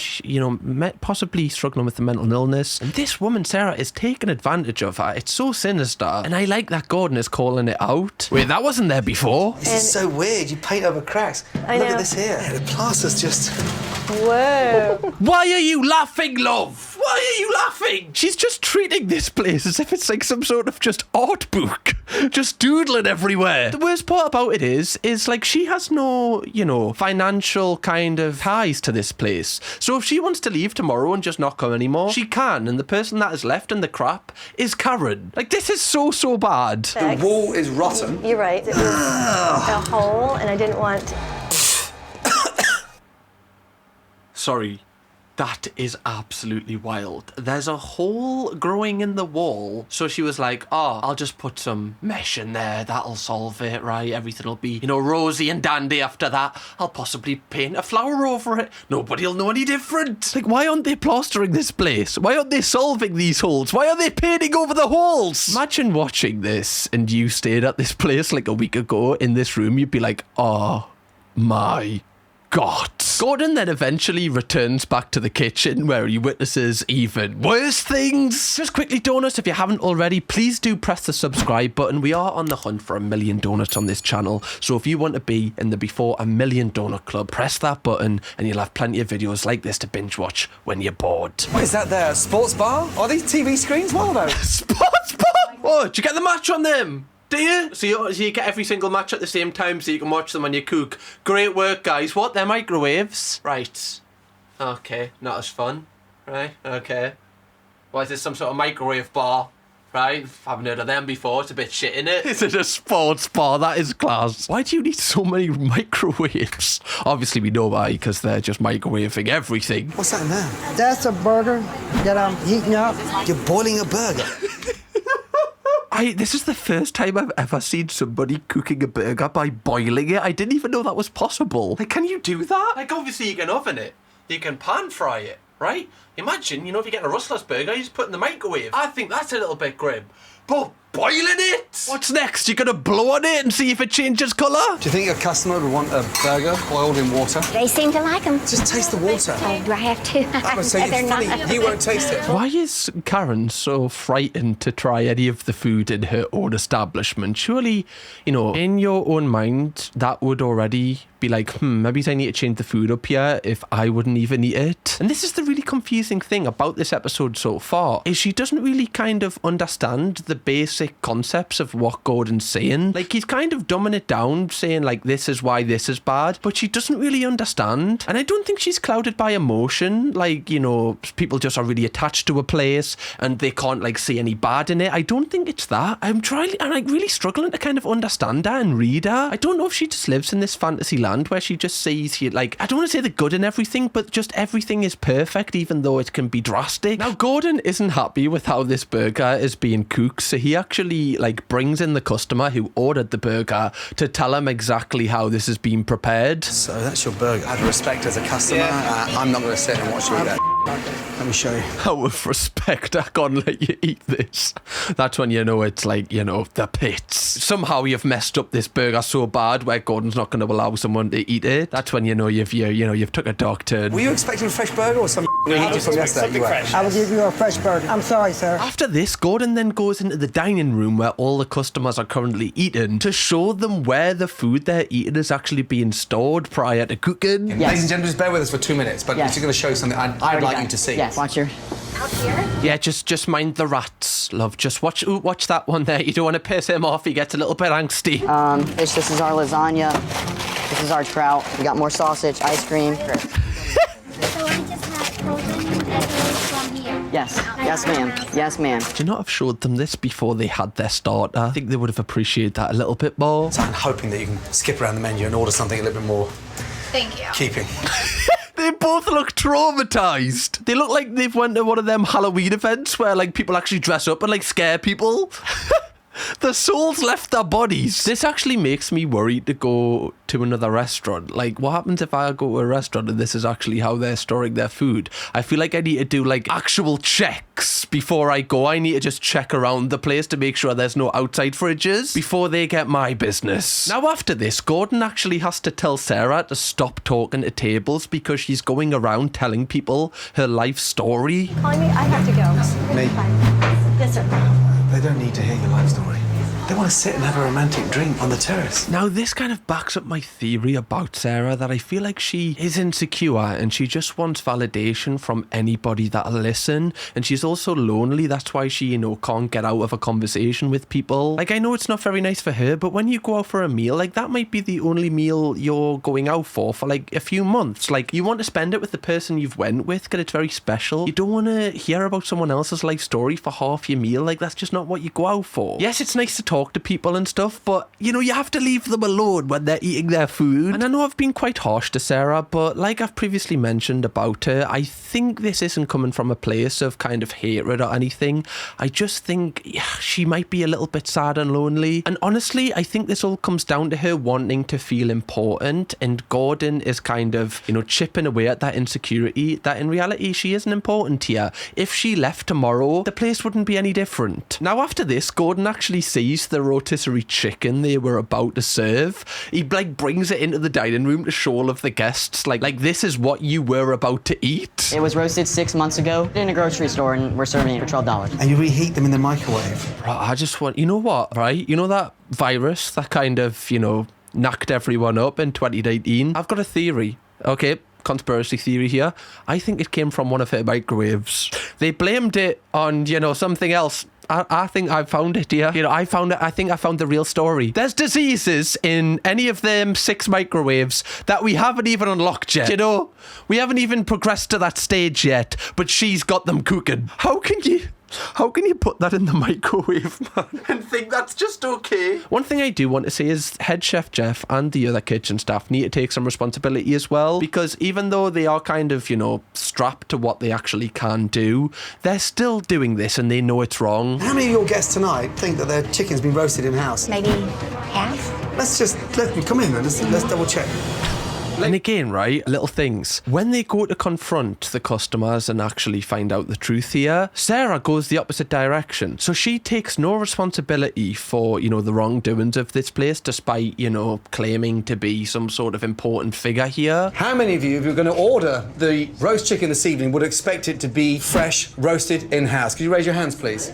possibly struggling with the mental illness. And this woman, Sarah, is taking advantage of her. It's so sinister. And I like that Gordon is calling it out. Wait, that wasn't there before. This is so weird. You paint over cracks. I Look know. at this here. The plaster's just... Whoa. Why are you laughing, love? Why are you laughing? She's just treating this place as if it's like some sort of just art book. Just doodling everywhere. The worst part about it is like she has no, you know, financial kind of ties to this place. So if she wants to leave tomorrow and just not come anymore, she can. And the person that is left in the crap is Karen. Like, this is so bad. The wall is rotten. You're right. It was a hole, and I didn't want... Sorry. That is absolutely wild. There's a hole growing in the wall. So she was like, oh, I'll just put some mesh in there. That'll solve it, right? Everything will be, you know, rosy and dandy after that. I'll possibly paint a flower over it. Nobody'll know any different. Like, why aren't they plastering this place? Why aren't they solving these holes? Why are they painting over the holes? Imagine watching this and you stayed at this place like a week ago in this room. You'd be like, oh my God. Gordon then eventually returns back to the kitchen where he witnesses even worse things. Just quickly, donuts, if you haven't already, please do press the subscribe button. We are on the hunt for 1 million donuts on this channel. So if you want to be in the Before a Million Donut Club, press that button and you'll have plenty of videos like this to binge watch when you're bored. What is that there? A sports bar? Are these TV screens? What are those? Sports bar? Oh, did you get the match on them? Do you? So you get every single match at the same time so you can watch them on your cook. Great work, guys. What? They're microwaves? Right. Okay. Not as fun. Right. Okay. Why is this some sort of microwave bar? Right. Haven't heard of them before. It's a bit shit, innit? Is it a sports bar? That is class. Why do you need so many microwaves? Obviously we know why, because they're just microwaving everything. What's that in there? That's a burger that I'm heating up. You're boiling a burger. This is the first time I've ever seen somebody cooking a burger by boiling it. I didn't even know that was possible. Like, can you do that? Like, obviously you can oven it. You can pan fry it, right? Imagine, you know, if you're getting a Rustler's burger, you just put it in the microwave. I think that's a little bit grim. But boiling it? What's next? You're gonna blow on it and see if it changes colour? Do you think a customer would want a burger boiled in water? They seem to like them. Just taste the water. Oh, do I have to? I would say They're it's funny. not. You won't taste it. Why is Karen so frightened to try any of the food in her own establishment? Surely, you know, in your own mind, that would already be like, maybe I need to change the food up here if I wouldn't even eat it. And this is the really confusing thing about this episode so far, is she doesn't really kind of understand the basic concepts of what Gordon's saying. Like, he's kind of dumbing it down, saying like, this is why this is bad, but she doesn't really understand. And I don't think she's clouded by emotion, like, you know, people just are really attached to a place and they can't like see any bad in it. I don't think it's that. I'm like really struggling to kind of understand her and read her. I don't know if she just lives in this fantasy land where she just sees, like, I don't want to say the good in everything, but just everything is perfect, even though it can be drastic. Now, Gordon isn't happy with how this burger is being cooked, so he actually, like, brings in the customer who ordered the burger to tell him exactly how this is being prepared. So that's your burger. Out of respect as a customer, I'm not going to sit and watch you eat that. Let me show you. Out of respect, I can't let you eat this. That's when you know it's like, you know, the pits. Somehow you've messed up this burger so bad where Gordon's not going to allow someone to eat it. That's when you know you've took a dark turn. Were you expecting a fresh burger or some you eat from yesterday? I will give you a fresh burger. I'm sorry, sir. After this, Gordon then goes into the dining room where all the customers are currently eating to show them where the food they're eating is actually being stored prior to cooking. Yes. Ladies and gentlemen, just bear with us for 2 minutes, but Yes. she's going to show you something I'd like you to see. Yes, watch your... Yeah, just mind the rats, love. Just watch that one there. You don't want to piss him off. He gets a little bit angsty. Fish, this is our lasagna. This is our trout. We got more sausage, ice cream. So I just have frozen vegetables from here. Yes, yes ma'am, yes ma'am. Would you not have showed them this before they had their starter? I think they would have appreciated that a little bit more. So I'm hoping that you can skip around the menu and order something a little bit more Thank you. Keeping. They both look traumatized. They look like they've went to one of them Halloween events where like people actually dress up and like scare people. The souls left their bodies. This actually makes me worried to go to another restaurant. Like, what happens if I go to a restaurant and this is actually how they're storing their food? I feel like I need to do like actual checks before I go. I need to just check around the place to make sure there's no outside fridges before they get my business. Now, after this, Gordon actually has to tell Sarah to stop talking to tables because she's going around telling people her life story. Calling me? I have to go. Me? Yes, sir. They don't need to hear your life story. They want to sit and have a romantic drink on the terrace. Now, this kind of backs up my theory about Sarah that I feel like she is insecure and she just wants validation from anybody that'll listen. And she's also lonely. That's why she, can't get out of a conversation with people. Like, I know it's not very nice for her, but when you go out for a meal, like, that might be the only meal you're going out for like a few months. Like, you want to spend it with the person you've went with because it's very special. You don't want to hear about someone else's life story for half your meal. Like, that's just not what you go out for. Yes, it's nice to talk to people and stuff, but you have to leave them alone when they're eating their food. And I know I've been quite harsh to Sarah, but like I've previously mentioned about her, I think this isn't coming from a place of kind of hatred or anything. I just think she might be a little bit sad and lonely. And honestly, I think this all comes down to her wanting to feel important, and Gordon is kind of, chipping away at that insecurity that in reality she isn't important here. If she left tomorrow, the place wouldn't be any different. Now, after this, Gordon actually sees the rotisserie chicken they were about to serve. He brings it into the dining room to show all of the guests like this is what you were about to eat. It was roasted 6 months ago in a grocery store, and we're serving it for $12. And you reheat them in the microwave. Right, I just want, right? That virus that kind of, knocked everyone up in 2019? I've got a theory, okay? Conspiracy theory here. I think it came from one of her microwaves. They blamed it on, something else. I think I found it here. I found it. I think I found the real story. There's diseases in any of them 6 microwaves that we haven't even unlocked yet. We haven't even progressed to that stage yet, but she's got them cooking. How can you put that in the microwave, man, and think that's just okay? One thing I do want to say is head chef Jeff and the other kitchen staff need to take some responsibility as well, because even though they are kind of, strapped to what they actually can do, they're still doing this and they know it's wrong. How many of your guests tonight think that their chicken's been roasted in-house? Maybe half. Let me come in and let's double check. And again, right, little things. When they go to confront the customers and actually find out the truth here, Sarah goes the opposite direction. So she takes no responsibility for, the wrongdoings of this place, despite, claiming to be some sort of important figure here. How many of you, if you're going to order the roast chicken this evening, would expect it to be fresh, roasted in-house? Could you raise your hands, please?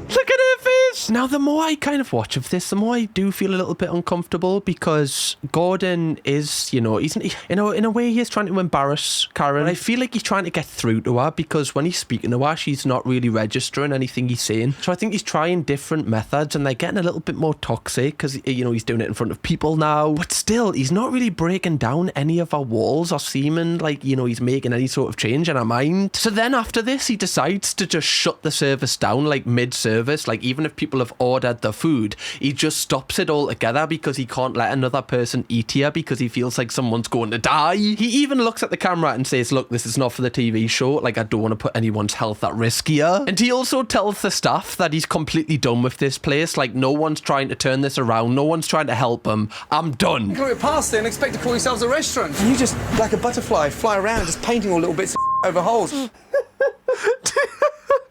Look at her face! Now, the more I kind of watch of this, the more I do feel a little bit uncomfortable, because Gordon is, in a way he is trying to embarrass Karen. But I feel like he's trying to get through to her, because when he's speaking to her, she's not really registering anything he's saying. So I think he's trying different methods, and they're getting a little bit more toxic, because, he's doing it in front of people now. But still, he's not really breaking down any of our walls or seeming like, he's making any sort of change in her mind. So then after this, he decides to just shut the service down, like mid-service. Like, even if people have ordered the food, he just stops it all together because he can't let another person eat here because he feels like someone's going to die. He even looks at the camera and says, look, this is not for the TV show. Like, I don't want to put anyone's health at risk here. And he also tells the staff that he's completely done with this place. Like, no one's trying to turn this around. No one's trying to help him. I'm done. You can go past there and expect to call yourselves a restaurant. And you just, like a butterfly, fly around, just painting all little bits of over holes.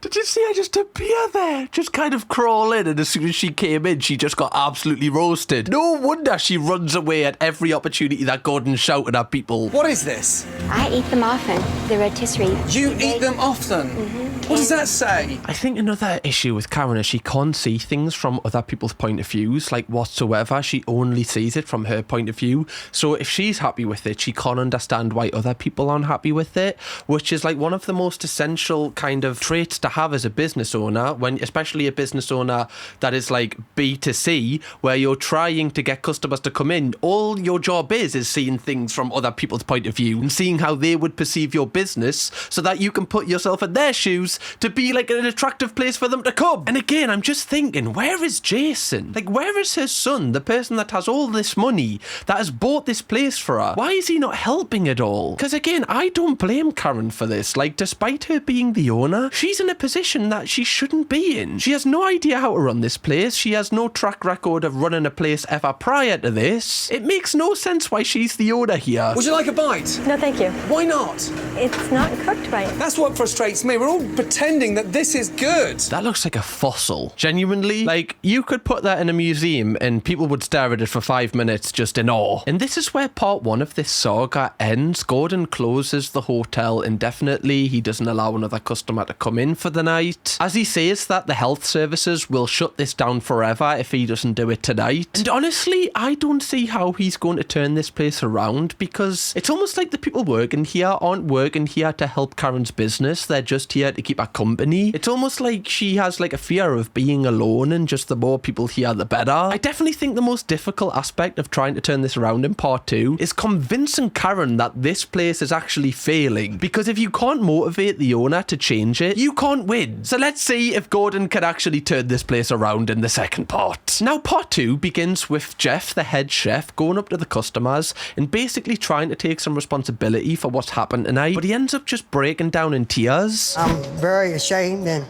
Did you see I just appear there? Just kind of crawl in, and as soon as she came in, she just got absolutely roasted. No wonder she runs away at every opportunity that Gordon's shouting at people. What is this? I eat them often. The rotisserie. You eat them often? Mm-hmm. What does that say? I think another issue with Karen is she can't see things from other people's point of views, like whatsoever. She only sees it from her point of view. So if she's happy with it, she can't understand why other people aren't happy with it, which is like one of the most essential kind of traits to have as a business owner, when especially a business owner that is like B2C, where you're trying to get customers to come in. All your job is seeing things from other people's point of view and seeing how they would perceive your business so that you can put yourself in their shoes customers to be like an attractive place for them to come. And again, I'm just thinking, where is Jason? Like, where is his son, the person that has all this money, that has bought this place for her? Why is he not helping at all? Because again, I don't blame Karen for this. Like, despite her being the owner, she's in a position that she shouldn't be in. She has no idea how to run this place. She has no track record of running a place ever prior to this. It makes no sense why she's the owner here. Would you like a bite? No, thank you. Why not? It's not cooked right. That's what frustrates me. We're all pretending that this is good. That looks like a fossil. Genuinely, like, you could put that in a museum and people would stare at it for 5 minutes just in awe. And this is where part 1 of this saga ends. Gordon closes the hotel indefinitely. He doesn't allow another customer to come in for the night. As he says that the health services will shut this down forever if he doesn't do it tonight. And honestly, I don't see how he's going to turn this place around, because it's almost like the people working here aren't working here to help Karen's business. They're just here to keep her company. It's almost like she has like a fear of being alone, and just the more people here, the better. I definitely think the most difficult aspect of trying to turn this around in part 2 is convincing Karen that this place is actually failing, because if you can't motivate the owner to change it, you can't win. So let's see if Gordon can actually turn this place around in the second part. Now, part 2 begins with Jeff, the head chef, going up to the customers and basically trying to take some responsibility for what's happened tonight, but he ends up just breaking down in tears. I'm very ashamed and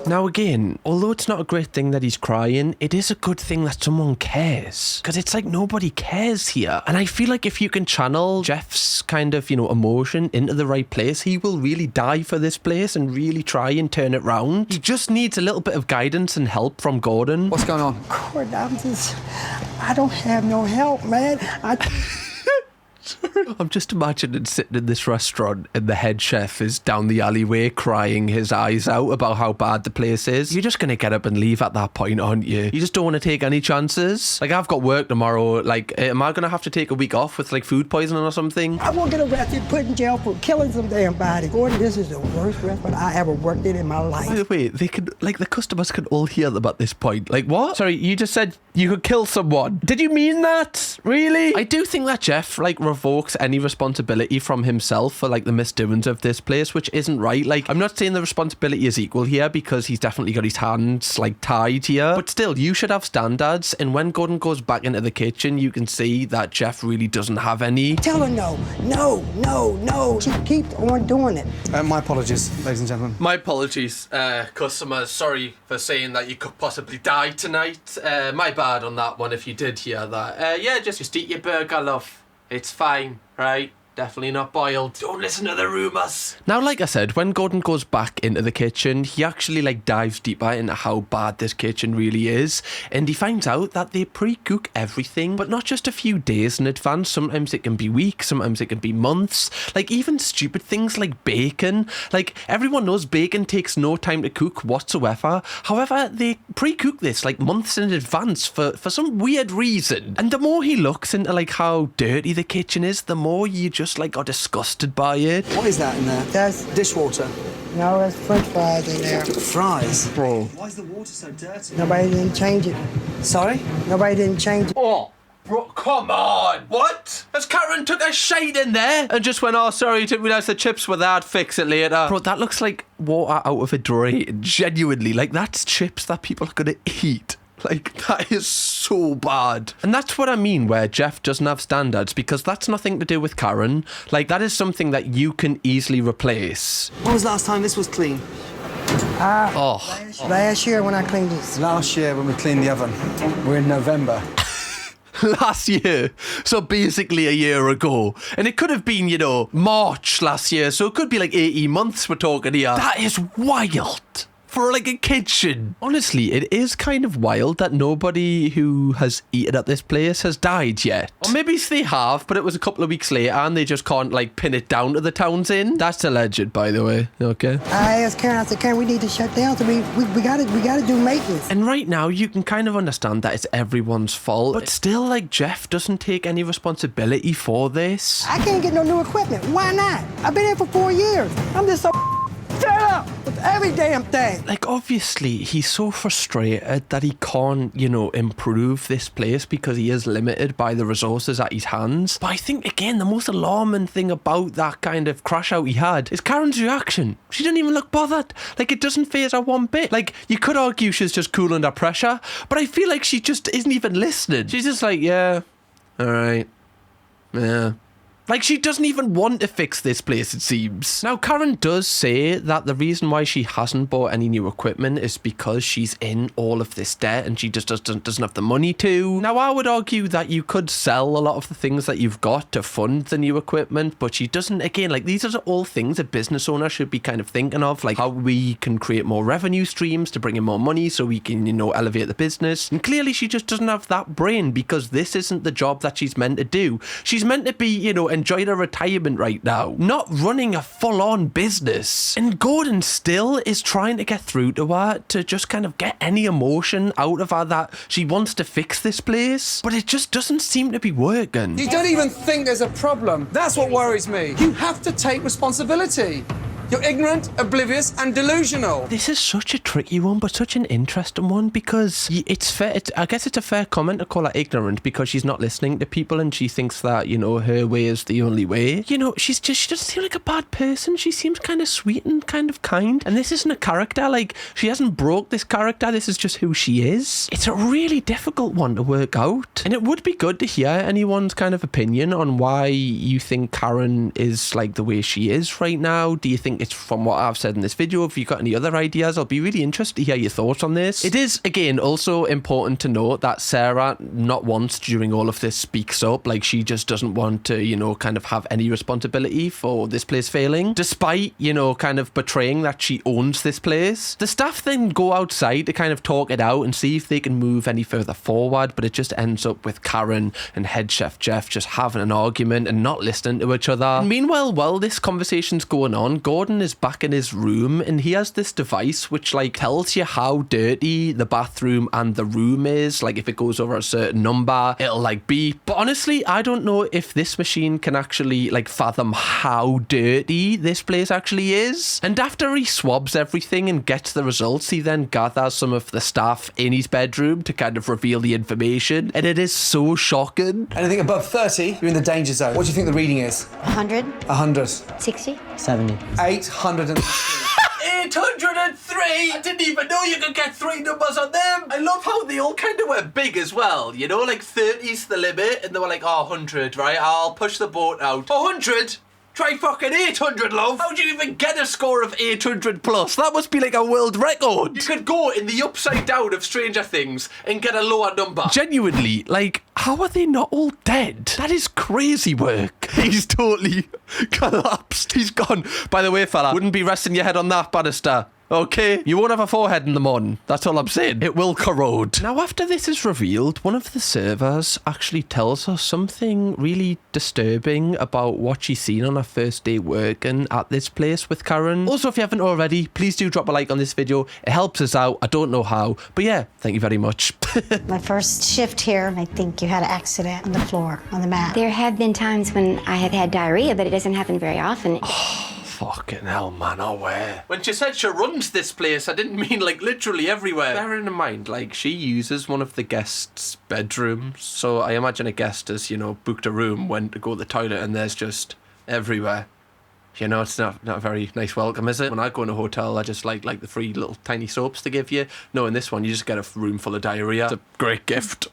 Now again, although it's not a great thing that he's crying, it is a good thing that someone cares. Because it's like nobody cares here. And I feel like if you can channel Jeff's kind of, you know, emotion into the right place, he will really die for this place and really try and turn it round. He just needs a little bit of guidance and help from Gordon. What's going on? Gordon, I don't have no help, man. I'm just imagining sitting in this restaurant and the head chef is down the alleyway crying his eyes out about how bad the place is. You're just going to get up and leave at that point, aren't you? You just don't want to take any chances. Like, I've got work tomorrow. Like, am I going to have to take a week off with like food poisoning or something? I won't get arrested, put in jail for killing some damn body. Gordon, this is the worst restaurant I ever worked in my life. By the way, they can, like, the customers can all hear them at this point. Like, what? Sorry, you just said you could kill someone. Did you mean that? Really? I do think that Jeff, like, revokes any responsibility from himself for like the misdoings of this place, which isn't right. Like, I'm not saying the responsibility is equal here, because he's definitely got his hands like tied here, but still, you should have standards. And when Gordon goes back into the kitchen, you can see that Jeff really doesn't have any. Tell her no. She keeps on doing it. My apologies, ladies and gentlemen. My apologies, customers. Sorry for saying that you could possibly die tonight. My bad on that one if you did hear that. Yeah, just eat your burger, love. It's fine, right? Definitely not boiled. Don't listen to the rumours. Now, like I said, when Gordon goes back into the kitchen, he actually like dives deeper into how bad this kitchen really is. And he finds out that they pre-cook everything, but not just a few days in advance. Sometimes it can be weeks, sometimes it can be months. Like, even stupid things like bacon. Like, everyone knows bacon takes no time to cook whatsoever. However, they pre-cook this like months in advance for some weird reason. And the more he looks into like how dirty the kitchen is, the more you just like got disgusted by it. What is that in there? That's Dishwater. no, that's French fries in there. Fries? Bro. Why is the water so dirty? Nobody didn't change it. Sorry? Nobody didn't change it. Oh, bro, come on. What? As Karen took a shade in there and just went, oh, sorry, didn't realise the chips were there, I'd fix it later. Bro, that looks like water out of a drain. Genuinely, like, that's chips that people are going to eat. Like, that is so bad. And that's what I mean where Jeff doesn't have standards, because that's nothing to do with Karen. Like, that is something that you can easily replace. When was the last time this was clean? Last year when I cleaned this. Last year when we cleaned the oven. We're in November. Last year, so basically a year ago. And it could have been, you know, March last year, so it could be like 18 months we're talking here. That is wild. For like a kitchen. Honestly, it is kind of wild that nobody who has eaten at this place has died yet. Or maybe they have, but it was a couple of weeks later and they just can't like pin it down to the town's inn. That's alleged, by the way. Okay. I asked Karen, I said, Karen, we need to shut down, so we gotta do maintenance. And right now, you can kind of understand that it's everyone's fault, but still, like, Jeff doesn't take any responsibility for this. I can't get no new equipment. Why not? I've been here for 4 years. I'm just so fed up with every damn thing. Like, obviously, he's so frustrated that he can't, you know, improve this place because he is limited by the resources at his hands. But I think, again, the most alarming thing about that kind of crash out he had is Karen's reaction. She didn't even look bothered. Like, it doesn't faze her one bit. Like, you could argue she's just cool under pressure, but I feel like she just isn't even listening. She's just like, yeah, all right, yeah. Like, she doesn't even want to fix this place, it seems. Now, Karen does say that the reason why she hasn't bought any new equipment is because she's in all of this debt and she just doesn't have the money to. Now, I would argue that you could sell a lot of the things that you've got to fund the new equipment, but she doesn't. Again, like, these are all things a business owner should be kind of thinking of, like how we can create more revenue streams to bring in more money so we can, you know, elevate the business. And clearly she just doesn't have that brain because this isn't the job that she's meant to do. She's meant to be, you know, enjoying her retirement right now, not running a full-on business. And Gordon still is trying to get through to her to just kind of get any emotion out of her that she wants to fix this place, but it just doesn't seem to be working. You don't even think there's a problem. That's what worries me. You have to take responsibility. You're ignorant, oblivious, and delusional. This is such a tricky one, but such an interesting one because it's fair. I guess it's a fair comment to call her ignorant because she's not listening to people and she thinks that, you know, her way is the only way. You know, she doesn't seem like a bad person. She seems kind of sweet and kind of kind. And this isn't a character. Like, she hasn't broke this character. This is just who she is. It's a really difficult one to work out. And it would be good to hear anyone's kind of opinion on why you think Karen is like the way she is right now. Do you think it's from what I've said in this video? If you've got any other ideas, I'll be really interested to hear your thoughts on this. It is, again, also important to note that Sarah not once during all of this speaks up. Like, she just doesn't want to, you know, kind of have any responsibility for this place failing, despite, you know, kind of betraying that she owns this place. The staff then go outside to kind of talk it out and see if they can move any further forward, but it just ends up with Karen and head chef Jeff just having an argument and not listening to each other. And meanwhile, while this conversation's going on, Gordon is back in his room and he has this device which like tells you how dirty the bathroom and the room is. Like, if it goes over a certain number, it'll like beep. But honestly, I don't know if this machine can actually like fathom how dirty this place actually is. And after he swabs everything and gets the results, he then gathers some of the staff in his bedroom to kind of reveal the information, and it is so shocking. Anything above 30, you're in the danger zone. What do you think the reading is? 100, 100. 60, 70. 800. 803! I didn't even know you could get three numbers on them. I love how they all kind of were big as well. You know, like 30's the limit, and they were like, oh, 100, right? I'll push the boat out. 100? Try fucking 800, love. How'd you even get a score of 800 plus? That must be like a world record. You could go in the upside down of Stranger Things and get a lower number. Genuinely, like, how are they not all dead? That is crazy work. He's totally collapsed. He's gone. By the way, fella, wouldn't be resting your head on that, banister. Okay, you won't have a forehead in the morning. That's all I'm saying. It will corrode. Now, after this is revealed, one of the servers actually tells us something really disturbing about what she's seen on her first day working at this place with Karen. Also, if you haven't already, please do drop a like on this video. It helps us out. I don't know how, but yeah, thank you very much. My first shift here, I think you had an accident on the floor, on the mat. There have been times when I have had diarrhea, but it doesn't happen very often. Fucking hell, man, I wear. When she said she runs this place, I didn't mean like literally everywhere. Bearing in mind, like, she uses one of the guests' bedrooms, so I imagine a guest has, you know, booked a room, went to go to the toilet, and there's just everywhere. You know, it's not a very nice welcome, is it? When I go in a hotel, I just like the free little tiny soaps to give you. No, in this one, you just get a room full of diarrhea. It's a great gift.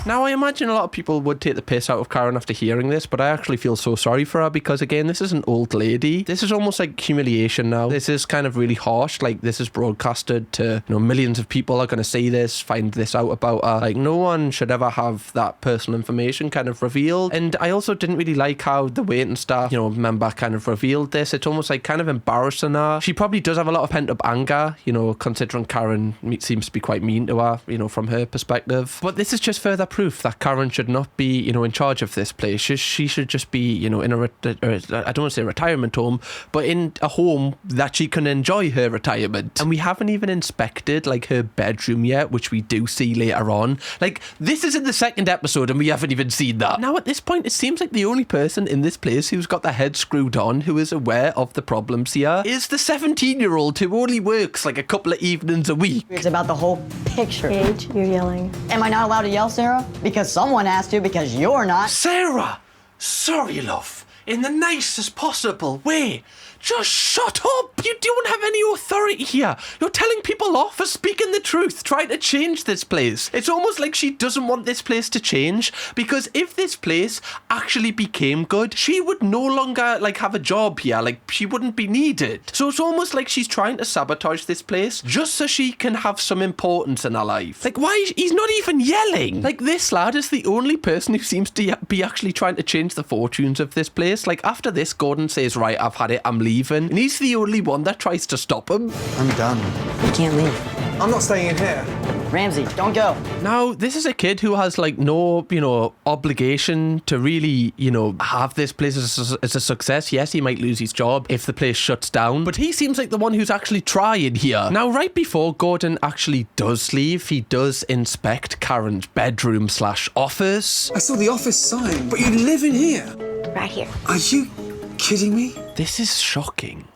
Now, I imagine a lot of people would take the piss out of Karen after hearing this, but I actually feel so sorry for her because, again, this is an old lady. This is almost like humiliation now. This is kind of really harsh. Like, this is broadcasted to, you know, millions of people are going to see this, find this out about her. Like, no one should ever have that personal information kind of revealed. And I also didn't really like how the waiting staff, you know, member kind of revealed this. It's almost like kind of embarrassing her. She probably does have a lot of pent-up anger, you know, considering Karen seems to be quite mean to her, you know, from her perspective. But this is just further proof that Karen should not be, you know, in charge of this place. She should just be, you know, in I don't want to say a retirement home, but in a home that she can enjoy her retirement. And we haven't even inspected like her bedroom yet, which we do see later on. Like, this is in the second episode and we haven't even seen that. Now at this point, it seems like the only person in this place who's got their head screwed on, who is aware of the problems here, is the 17-year-old who only works like a couple of evenings a week. It's about the whole picture. Paige, you're yelling. Am I not allowed to yell, Sarah? Because someone has to, because you're not. Sarah! Sorry, love. In the nicest possible way. Just shut up! You don't have any authority here. You're telling people off for speaking the truth, trying to change this place. It's almost like she doesn't want this place to change, because if this place actually became good, she would no longer like have a job here. Like, she wouldn't be needed. So it's almost like she's trying to sabotage this place just so she can have some importance in her life. Like, why? He's not even yelling. Like, this lad is the only person who seems to be actually trying to change the fortunes of this place. Like, after this, Gordon says, right, I've had it, I'm leaving. And he's the only one that tries to stop him. I'm done. You can't leave. I'm not staying in here. Ramsay, don't go. Now, this is a kid who has like no, you know, obligation to really, you know, have this place as a success. Yes, he might lose his job if the place shuts down, but he seems like the one who's actually trying here. Now, right before Gordon actually does leave, he does inspect Karen's bedroom / office. I saw the office sign, but you live in here. Right here. Are you kidding me? This is shocking.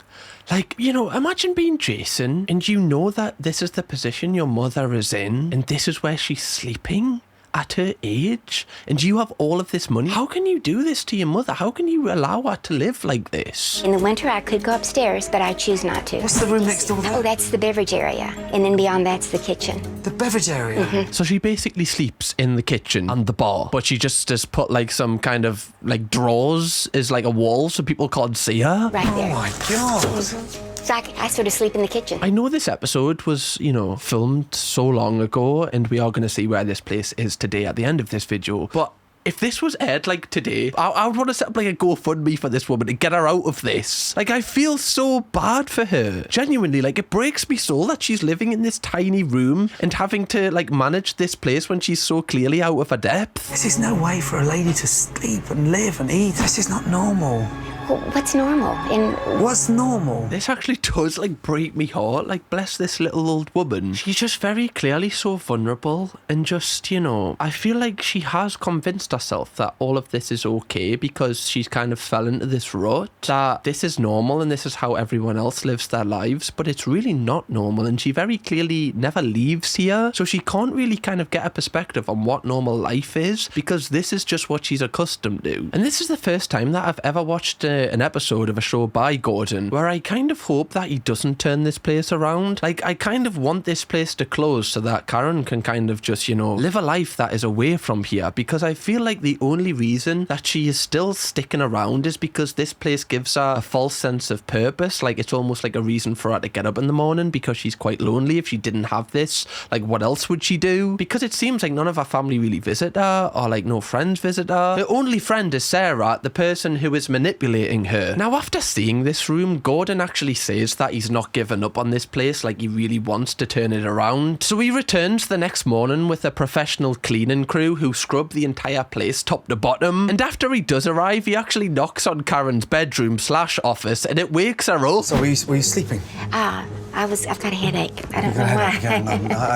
Like, you know, imagine being Jason and you know that this is the position your mother is in and this is where she's sleeping at her age and you have all of this money. How can you do this to your mother? How can you allow her to live like this? In the winter, I could go upstairs, but I choose not to. What's the room next door there? Oh, that's the beverage area. And then beyond that's the kitchen. The beverage area? So she basically sleeps in the kitchen and the bar, but she just has put like some kind of like drawers as like a wall so people can't see her. Right there. Oh my God. So I sort of sleep in the kitchen. I know this episode was, you know, filmed so long ago and we are going to see where this place is today at the end of this video, but if this was aired like today, I would want to set up like a GoFundMe for this woman to get her out of this. Like, I feel so bad for her. Genuinely, like, it breaks me soul that she's living in this tiny room and having to like manage this place when she's so clearly out of her depth. This is no way for a lady to sleep and live and eat. This is not normal. Well, what's normal? What's normal? This actually does like break me heart. Like, bless this little old woman. She's just very clearly so vulnerable and just, you know, I feel like she has convinced herself that all of this is okay because she's kind of fell into this rut that this is normal and this is how everyone else lives their lives, but it's really not normal and she very clearly never leaves here, so she can't really kind of get a perspective on what normal life is because this is just what she's accustomed to. And this is the first time that I've ever watched an episode of a show by Gordon where I kind of hope that he doesn't turn this place around. Like, I kind of want this place to close so that Karen can kind of just, you know, live a life that is away from here, because I feel like the only reason that she is still sticking around is because this place gives her a false sense of purpose. Like, it's almost like a reason for her to get up in the morning because she's quite lonely. If she didn't have this, like, what else would she do? Because it seems like none of her family really visit her, or like no friends visit her. Her only friend is Sarah, the person who is manipulating her. Now, after seeing this room, Gordon actually says that he's not given up on this place, like he really wants to turn it around. So he returns the next morning with a professional cleaning crew who scrub the entire place top to bottom. And after he does arrive, he actually knocks on Karen's bedroom / office and it wakes her up. So were you sleeping? I've got a headache. I don't know why. I've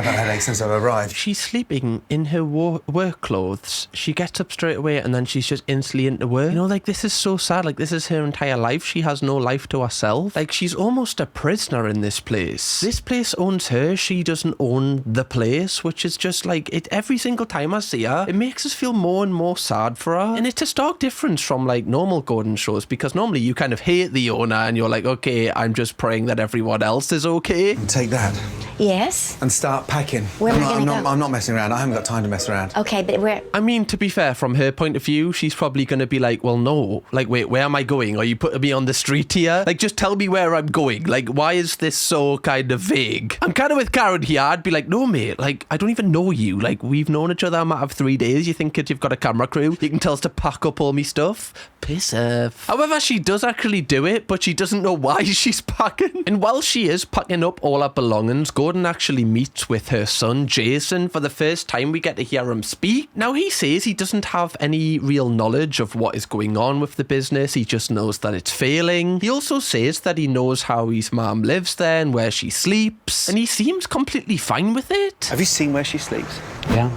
had a headache since I've arrived. She's sleeping in her work clothes. She gets up straight away and then she's just instantly into work. You know, like, this is so sad. Like, this is her entire life. She has no life to herself. Like, she's almost a prisoner in this place. This place owns her. She doesn't own the place, which is just like, it every single time I see her, it makes us feel more and more sad for her. And it's a stark difference from like normal Gordon shows, because normally you kind of hate the owner and you're like, okay, I'm just praying that everyone else is okay. Take that. Yes? And start packing. Where am I gonna go? I'm not messing around. I haven't got time to mess around. Okay, but where? I mean, to be fair, from her point of view, she's probably going to be like, well, no. Like, wait, where am I going? Are you putting me on the street here? Like, just tell me where I'm going. Like, why is this so kind of vague? I'm kind of with Karen here. I'd be like, no, mate. Like, I don't even know you. Like, we've known each other a matter of 3 days. You think you've got a camera crew? You can tell us to pack up all me stuff? Piss off. However, she does actually do it, but she doesn't know why she's packing. And while she is packing, packing up all her belongings, Gordon actually meets with her son, Jason. For the first time, we get to hear him speak. Now, he says he doesn't have any real knowledge of what is going on with the business. He just knows that it's failing. He also says that he knows how his mom lives there and where she sleeps, and he seems completely fine with it. Have you seen where she sleeps? Yeah.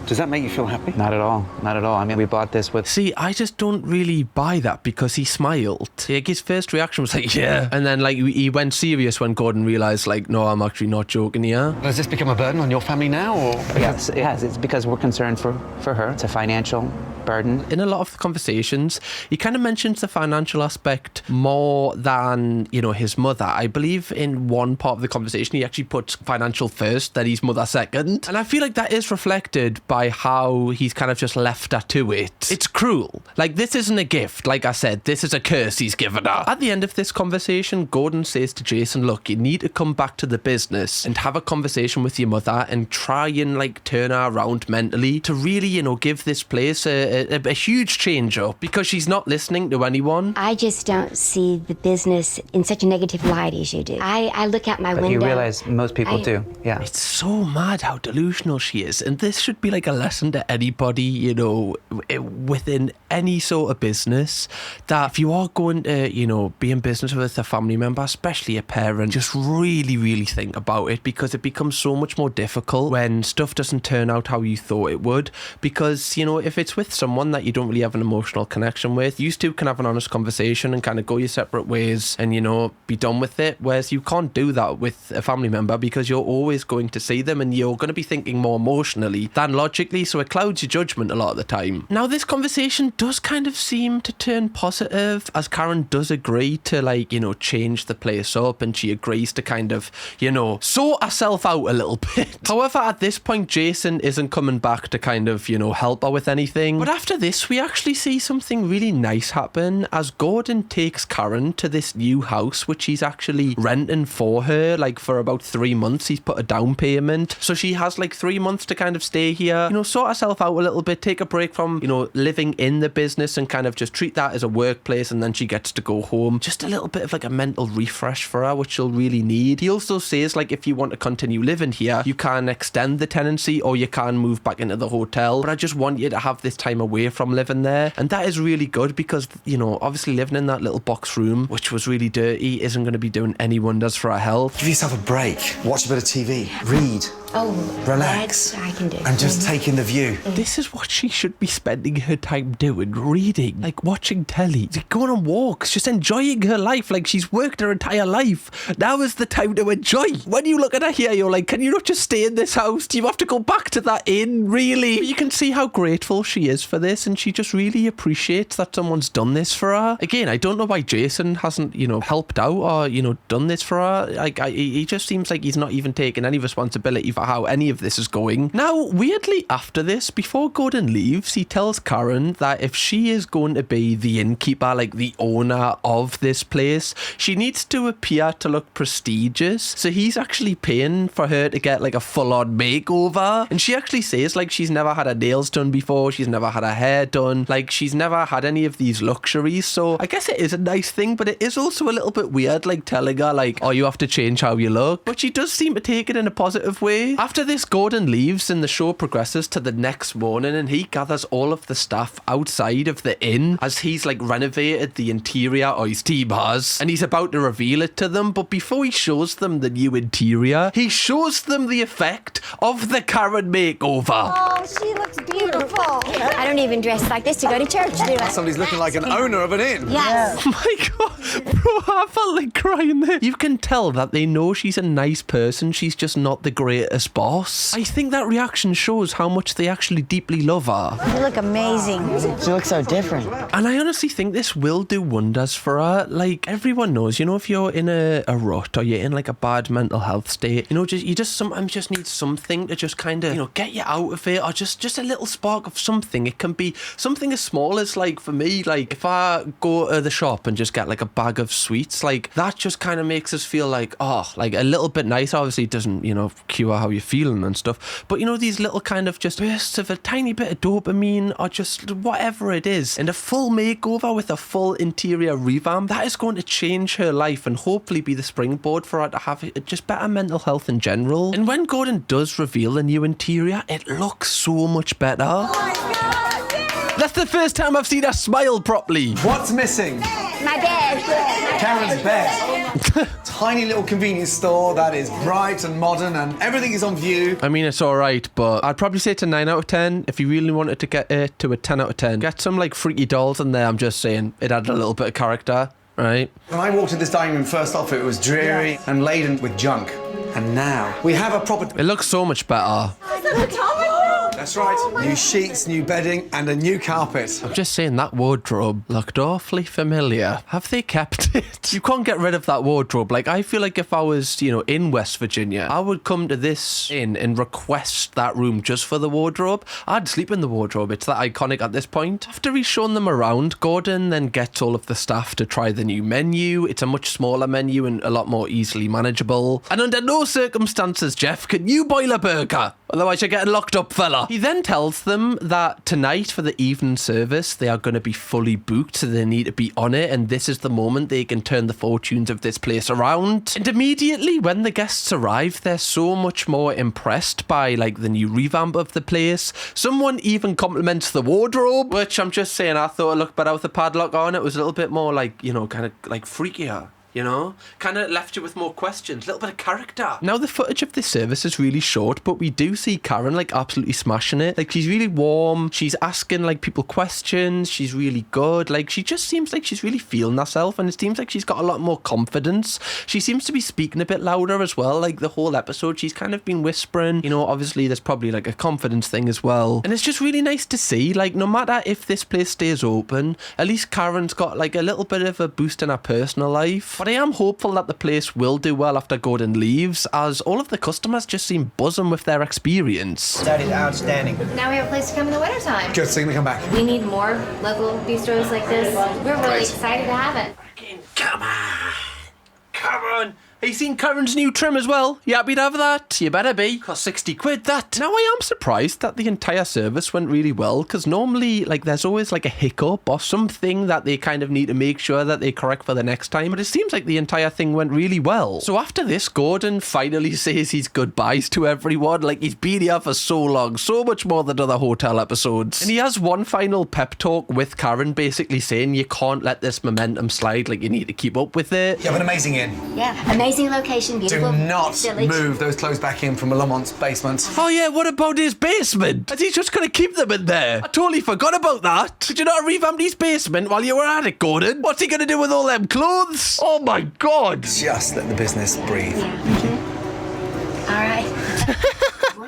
Does that make you feel happy? Not at all. Not at all. I mean, we bought this with... See, I just don't really buy that because he smiled. Like, his first reaction was like, yeah. And then, like, he went serious when Gordon realised, like, no, I'm actually not joking here. Has this become a burden on your family now, or...? Yes, it has. It's because we're concerned for her. It's a financial burden. In a lot of the conversations, he kind of mentions the financial aspect more than, you know, his mother. I believe in one part of the conversation, he actually puts financial first, then his mother second. And I feel like that is reflected by how he's kind of just left her to it. It's cruel. Like, this isn't a gift. Like I said, this is a curse he's given her. At the end of this conversation, Gordon says to Jason, look, you need to come back to the business and have a conversation with your mother and try and, like, turn her around mentally to really, you know, give this place a huge change up, because she's not listening to anyone. I just don't see the business in such a negative light as you do. I look out my window. But you realize most people do, yeah. It's so mad how delusional she is, and this should be like a lesson to anybody, you know, within any sort of business, that if you are going to, you know, be in business with a family member, especially a parent, just really, really think about it, because it becomes so much more difficult when stuff doesn't turn out how you thought it would. Because, you know, if it's with someone that you don't really have an emotional connection with, you two can have an honest conversation and kind of go your separate ways and, you know, be done with it. Whereas you can't do that with a family member, because you're always going to see them and you're going to be thinking more emotionally than logically, so it clouds your judgment a lot of the time. Now, this conversation does kind of seem to turn positive, as Karen does agree to, like, you know, change the place up, and she agrees to kind of, you know, sort herself out a little bit. However, at this point, Jason isn't coming back to kind of, you know, help her with anything. But after this, we actually see something really nice happen, as Gordon takes Karen to this new house, which he's actually renting for her, like, for about 3 months. He's put a down payment, so she has like 3 months to kind of stay here, you know, sort herself out a little bit, take a break from, you know, living in the business, and kind of just treat that as a workplace, and then she gets to go home. Just a little bit of like a mental refresh for her, which she'll really need. He also says, like, if you want to continue living here, you can extend the tenancy or you can move back into the hotel, but I just want you to have this time away from living there. And that is really good, because, you know, obviously living in that little box room, which was really dirty, isn't going to be doing any wonders for her health. Give yourself a break. Watch a bit of TV. Read. Oh, relax. I can do. And just take in the view. This is what she should be spending her time doing, reading, like watching telly, going on walks, just enjoying her life. Like, she's worked her entire life. Now is the time to enjoy. When you look at her here, you're like, can you not just stay in this house? Do you have to go back to that inn, really? But you can see how grateful she is for this, and she just really appreciates that someone's done this for her. Again, I don't know why Jason hasn't, you know, helped out or, you know, done this for her. Like, he just seems like he's not even taking any responsibility for how any of this is going. Now, weirdly, after this, before Gordon leaves, he tells Karen that if she is going to be the innkeeper, like the owner of this place, she needs to appear to look prestigious. So he's actually paying for her to get like a full-on makeover. And she actually says, like, she's never had her nails done before, she's never had her hair done, like, she's never had any of these luxuries. So I guess it is a nice thing, but it is also a little bit weird, like, telling her, like, oh, you have to change how you look. But she does seem to take it in a positive way. After this, Gordon leaves and the show progresses to the next morning, and he gathers all of the staff outside of the inn as he's like renovated the interior, or his team has, and he's about to reveal it to them. But before he shows them the new interior, he shows them the effect of the Karen makeover. Oh, she looks beautiful. I don't even dress like this to go to church, do I? Somebody's looking like an owner of an inn. Yes. Oh my god, bro, I felt like crying there. You can tell that they know she's a nice person, she's just not the greatest boss. I think that reaction shows how much they actually deeply love her. You look amazing. She looks so different. And I honestly think this will do wonders for her. Like, everyone knows, you know, if you're in a rut or you're in like a bad mental health state, you know, you just sometimes just need something to just kind of, you know, get you out of it, or just a little spark of something. It can be something as small as, like, for me, like, if I go to the shop and just get, like, a bag of sweets, like, that just kind of makes us feel like, oh, like, a little bit nice. Obviously, it doesn't, you know, cure how you're feeling and stuff, but, you know, these little kind of just bursts of a tiny bit of dopamine or just whatever it is, and a full makeover with a full interior revamp, that is going to change her life and hopefully be the springboard for her to have just better mental health in general. And when Gordon does reveal the new interior, it looks so much better. Oh my God, that's the first time I've seen her smile properly. What's missing? My bed. Karen's bed. Tiny little convenience store that is bright and modern and everything is on view. I mean, it's alright, but I'd probably say it's a 9 out of 10. If you really wanted to get it to a 10 out of 10, get some, like, freaky dolls in there. I'm just saying, it added a little bit of character, right? When I walked in this dining room, first off, it was dreary and laden with junk. And now we have a proper... It looks so much better. That's right. New sheets, new bedding, and a new carpet. I'm just saying that wardrobe looked awfully familiar. Have they kept it? You can't get rid of that wardrobe. Like, I feel like if I was, you know, in West Virginia, I would come to this inn and request that room just for the wardrobe. I'd sleep in the wardrobe. It's that iconic at this point. After he's shown them around, Gordon then gets all of the staff to try the new menu. It's a much smaller menu and a lot more easily manageable. And under no circumstances, Jeff, can you boil a burger? Otherwise you're getting locked up, fella. He then tells them that tonight for the evening service, they are going to be fully booked, so they need to be on it, and this is the moment they can turn the fortunes of this place around. And immediately when the guests arrive, they're so much more impressed by, like, the new revamp of the place. Someone even compliments the wardrobe, which I'm just saying, I thought it looked better with the padlock on. It was a little bit more, like, you know, kind of like freakier. You know, kind of left you with more questions, a little bit of character. Now, the footage of this service is really short, but we do see Karen, like, absolutely smashing it. Like, she's really warm. She's asking, like, people questions. She's really good. Like, she just seems like she's really feeling herself, and it seems like she's got a lot more confidence. She seems to be speaking a bit louder as well. Like, the whole episode, she's kind of been whispering. You know, obviously, there's probably, like, a confidence thing as well. And it's just really nice to see. Like, no matter if this place stays open, at least Karen's got, like, a little bit of a boost in her personal life. But I am hopeful that the place will do well after Gordon leaves, as all of the customers just seem buzzing with their experience. That is outstanding. Now we have a place to come in the wintertime. Good, so you're gonna come back. We need more local bistros like this. We're really excited to have it. Come on. Come on. Have you seen Karen's new trim as well? You happy to have that? You better be. Cost 60 quid, that. Now, I am surprised that the entire service went really well, because normally, like, there's always, like, a hiccup or something that they kind of need to make sure that they correct for the next time, but it seems like the entire thing went really well. So after this, Gordon finally says his goodbyes to everyone. Like, he's been here for so long, so much more than other hotel episodes. And he has one final pep talk with Karen, basically saying you can't let this momentum slide, like, you need to keep up with it. You have an amazing inn. Yeah, amazing location, beautiful Do not village. move those clothes back in from Lamont's basement. Oh yeah, what about his basement? Is he just going to keep them in there? I totally forgot about that. Did you not revamp his basement while you were at it, Gordon? What's he going to do with all them clothes? Oh my God. Just let the business breathe. Yeah. All right.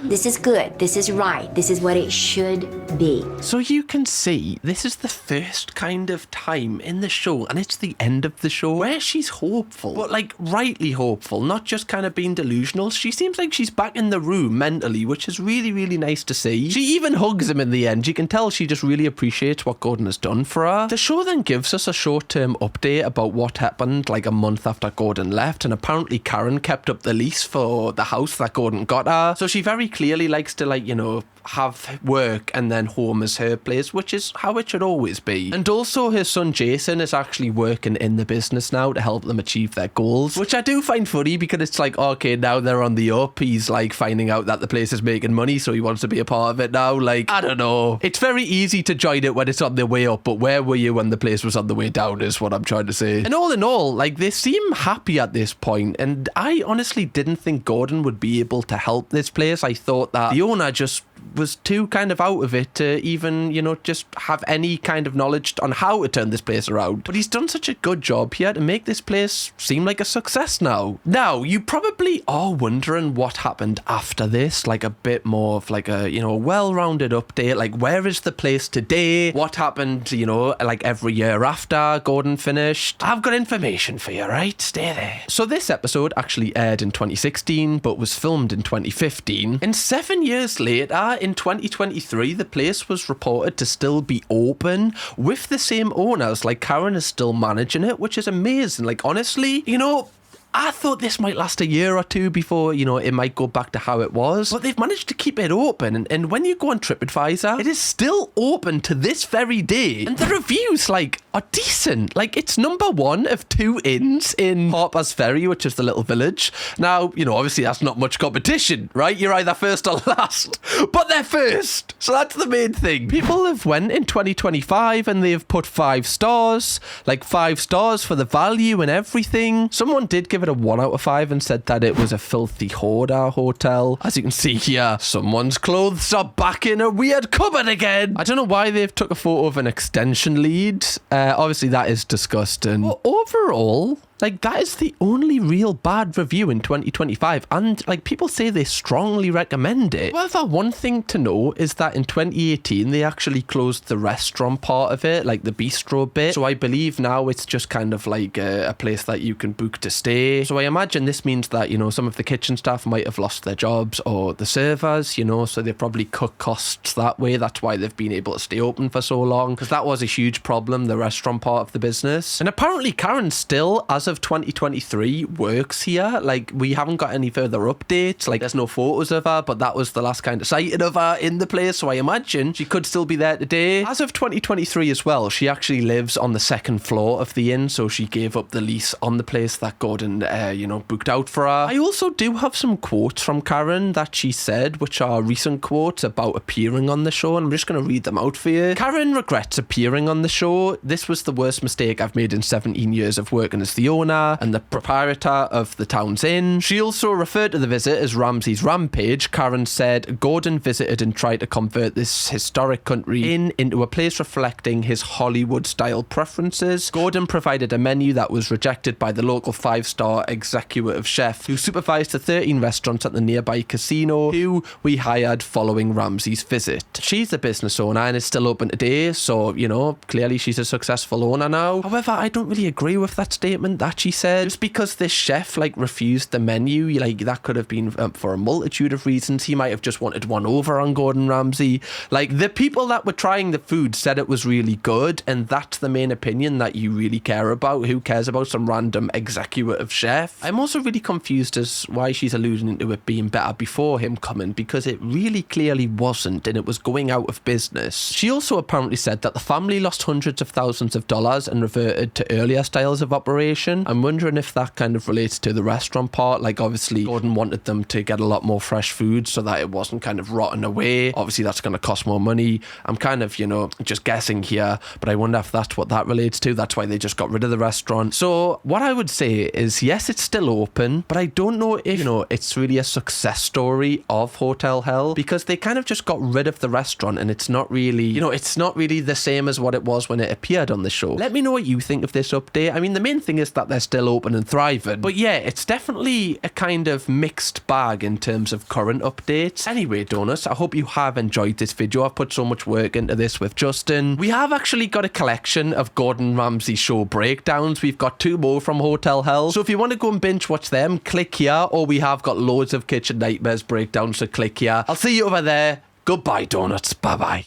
This is good. This is right. This is what it should be. So you can see, this is the first kind of time in the show, and it's the end of the show, where she's hopeful, but, like, rightly hopeful, not just kind of being delusional. She seems like she's back in the room mentally, which is really, really nice to see. She even hugs him in the end. You can tell she just really appreciates what Gordon has done for her. The show then gives us a short-term update about what happened, like, a month after Gordon left, and apparently Karen kept up the lease for the house that Gordon got her. So she very clearly likes to, like, you know, have work and then home as her place, which is how it should always be. And also her son Jason is actually working in the business now to help them achieve their goals, which I do find funny, because it's like, okay, now they're on the up, he's like finding out that the place is making money, so he wants to be a part of it now. Like, I don't know, it's very easy to join it when it's on the way up, but where were you when the place was on the way down is what I'm trying to say. And all in all, like, they seem happy at this point, and I honestly didn't think Gordon would be able to help this place. I thought that the owner just was too kind of out of it to even, you know, just have any kind of knowledge on how to turn this place around. But he's done such a good job here to make this place seem like a success now. Now, you probably are wondering what happened after this, like a bit more of like a, you know, well-rounded update, like where is the place today? What happened, you know, like every year after Gordon finished? I've got information for you, right? Stay there. So this episode actually aired in 2016, but was filmed in 2015. And 7 years later, However, in 2023, the place was reported to still be open with the same owners. Like, Karen is still managing it, which is amazing. Like, honestly, you know, I thought this might last a year or two before, you know, it might go back to how it was. But they've managed to keep it open. And when you go on TripAdvisor, it is still open to this very day. And the reviews, like, are decent. Like, it's number 1 of 2 inns in Harper's Ferry, which is the little village. Now, you know, obviously that's not much competition, right? You're either first or last. But they're first. So that's the main thing. People have went in 2025 and they've put 5 stars. Like, 5 stars for the value and everything. Someone did give it a 1 out of 5 and said that it was a filthy hoarder hotel. As you can see here, someone's clothes are back in a weird cupboard again. I don't know why they've took a photo of an extension lead. Obviously that is disgusting. But overall, like, that is the only real bad review in 2025, and like, people say they strongly recommend it. However, one thing to note is that in 2018 they actually closed the restaurant part of it, like the bistro bit. So I believe now it's just kind of like a place that you can book to stay. So I imagine this means that, you know, some of the kitchen staff might have lost their jobs, or the servers, you know, so they probably cut costs that way. That's why they've been able to stay open for so long, because that was a huge problem, the restaurant part of the business. And apparently Karen still, as of 2023, works here. Like, we haven't got any further updates. Like, there's no photos of her, but that was the last kind of sighting of her in the place, so I imagine she could still be there today. As of 2023 as well, she actually lives on the 2nd floor of the inn, so she gave up the lease on the place that Gordon, you know, booked out for her. I also do have some quotes from Karen that she said, which are recent quotes about appearing on the show, and I'm just going to read them out for you. Karen regrets appearing on the show. This was the worst mistake I've made in 17 years of working as the owner and the proprietor of the town's inn. She also referred to the visit as Ramsay's rampage. Karen said Gordon visited and tried to convert this historic country inn into a place reflecting his Hollywood-style preferences. Gordon provided a menu that was rejected by the local 5-star executive chef who supervised the 13 restaurants at the nearby casino, who we hired following Ramsay's visit. She's a business owner and is still open today, so, you know, clearly she's a successful owner now. However, I don't really agree with that statement that she said. Just because this chef, like, refused the menu, like, that could have been for a multitude of reasons. He might have just wanted one over on Gordon Ramsay. Like, the people that were trying the food said it was really good, and that's the main opinion that you really care about. Who cares about some random executive chef? I'm also really confused as why she's alluding to it being better before him coming, because it really clearly wasn't, and it was going out of business. She also apparently said that the family lost hundreds of thousands of dollars and reverted to earlier styles of operation. I'm wondering if that kind of relates to the restaurant part. Like, obviously Gordon wanted them to get a lot more fresh food so that it wasn't kind of rotting away. Obviously that's going to cost more money. I'm kind of, you know, just guessing here, but I wonder if that's what that relates to. That's why they just got rid of the restaurant. So what I would say is, yes, it's still open, but I don't know if, you know, it's really a success story of Hotel Hell, because they kind of just got rid of the restaurant and it's not really, you know, it's not really the same as what it was when it appeared on the show. Let me know what you think of this update. I mean, the main thing is that they're still open and thriving, but yeah, it's definitely a kind of mixed bag in terms of current updates. Anyway, Donuts, I hope you have enjoyed this video. I've put so much work into this with Justin. We have actually got a collection of Gordon Ramsay show breakdowns. We've got 2 more from Hotel Hell, so if you want to go and binge watch them, click here, or we have got loads of Kitchen Nightmares breakdowns, so click here. I'll see you over there. Goodbye, Donuts. Bye bye.